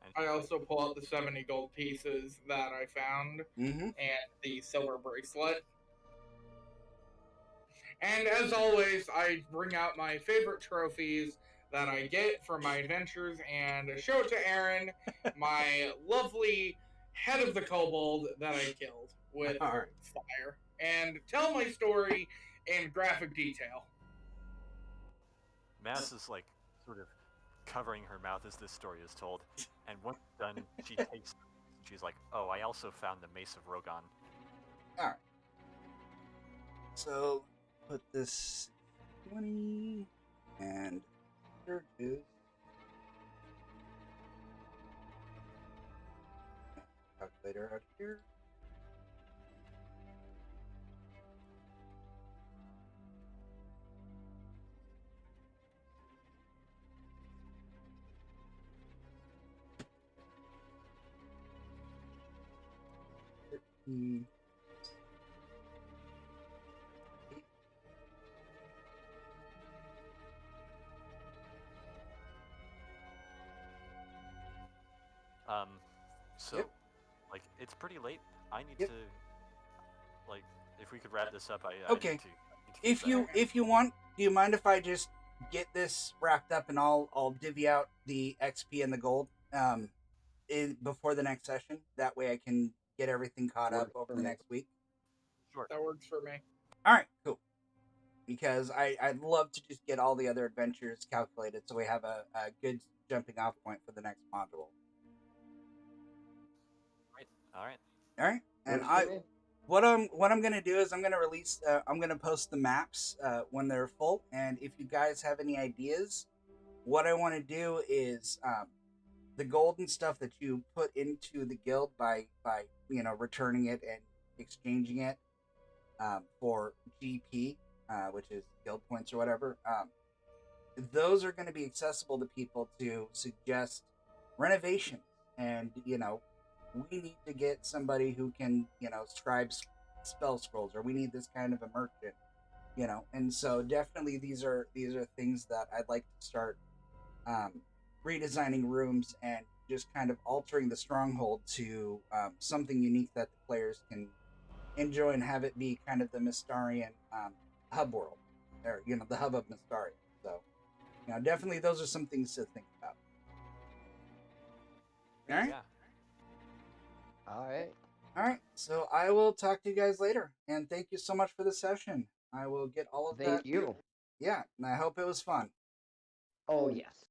And I also pull out the 70 gold pieces that I found and the silver bracelet. And as always, I bring out my favorite trophies that I get from my adventures and show it to Aaron, my lovely head of the kobold that I killed with All right. fire, and tell my story in graphic detail. Mouse is like sort of covering her mouth as this story is told, and once done, she takes. She's like, "Oh, I also found the Mace of Rogan." all right. So put this 20 and here it is. Calculator out here. Hmm. So, Yep. like, it's pretty late. I need Yep. to like, if we could wrap this up, I Okay. need to get back. If you want, do you mind if I just get this wrapped up and I'll divvy out the XP and the gold before the next session? That way I can get everything caught up Works over for the me. next week. Sure. That works for me. All right, cool. Because I'd love to just get all the other adventures calculated so we have a good jumping off point for the next module. Right. All right. All right, and Works for me. what I'm gonna do is I'm gonna release I'm gonna post the maps when they're full, and if you guys have any ideas, what I want to do is the golden stuff that you put into the guild by returning it and exchanging it for GP, which is guild points or whatever. Those are going to be accessible to people to suggest renovation, and we need to get somebody who can scribe spell scrolls, or we need this kind of a merchant, and so definitely these are things that I'd like to start redesigning rooms and just kind of altering the stronghold to something unique that the players can enjoy and have it be kind of the Mystarian hub world, or the hub of Mystaria. So definitely those are some things to think about. All right. Yeah. All right, so I will talk to you guys later, and thank you so much for the session. I will get all of that. Thank you. Yeah, and I hope it was fun. Oh yes.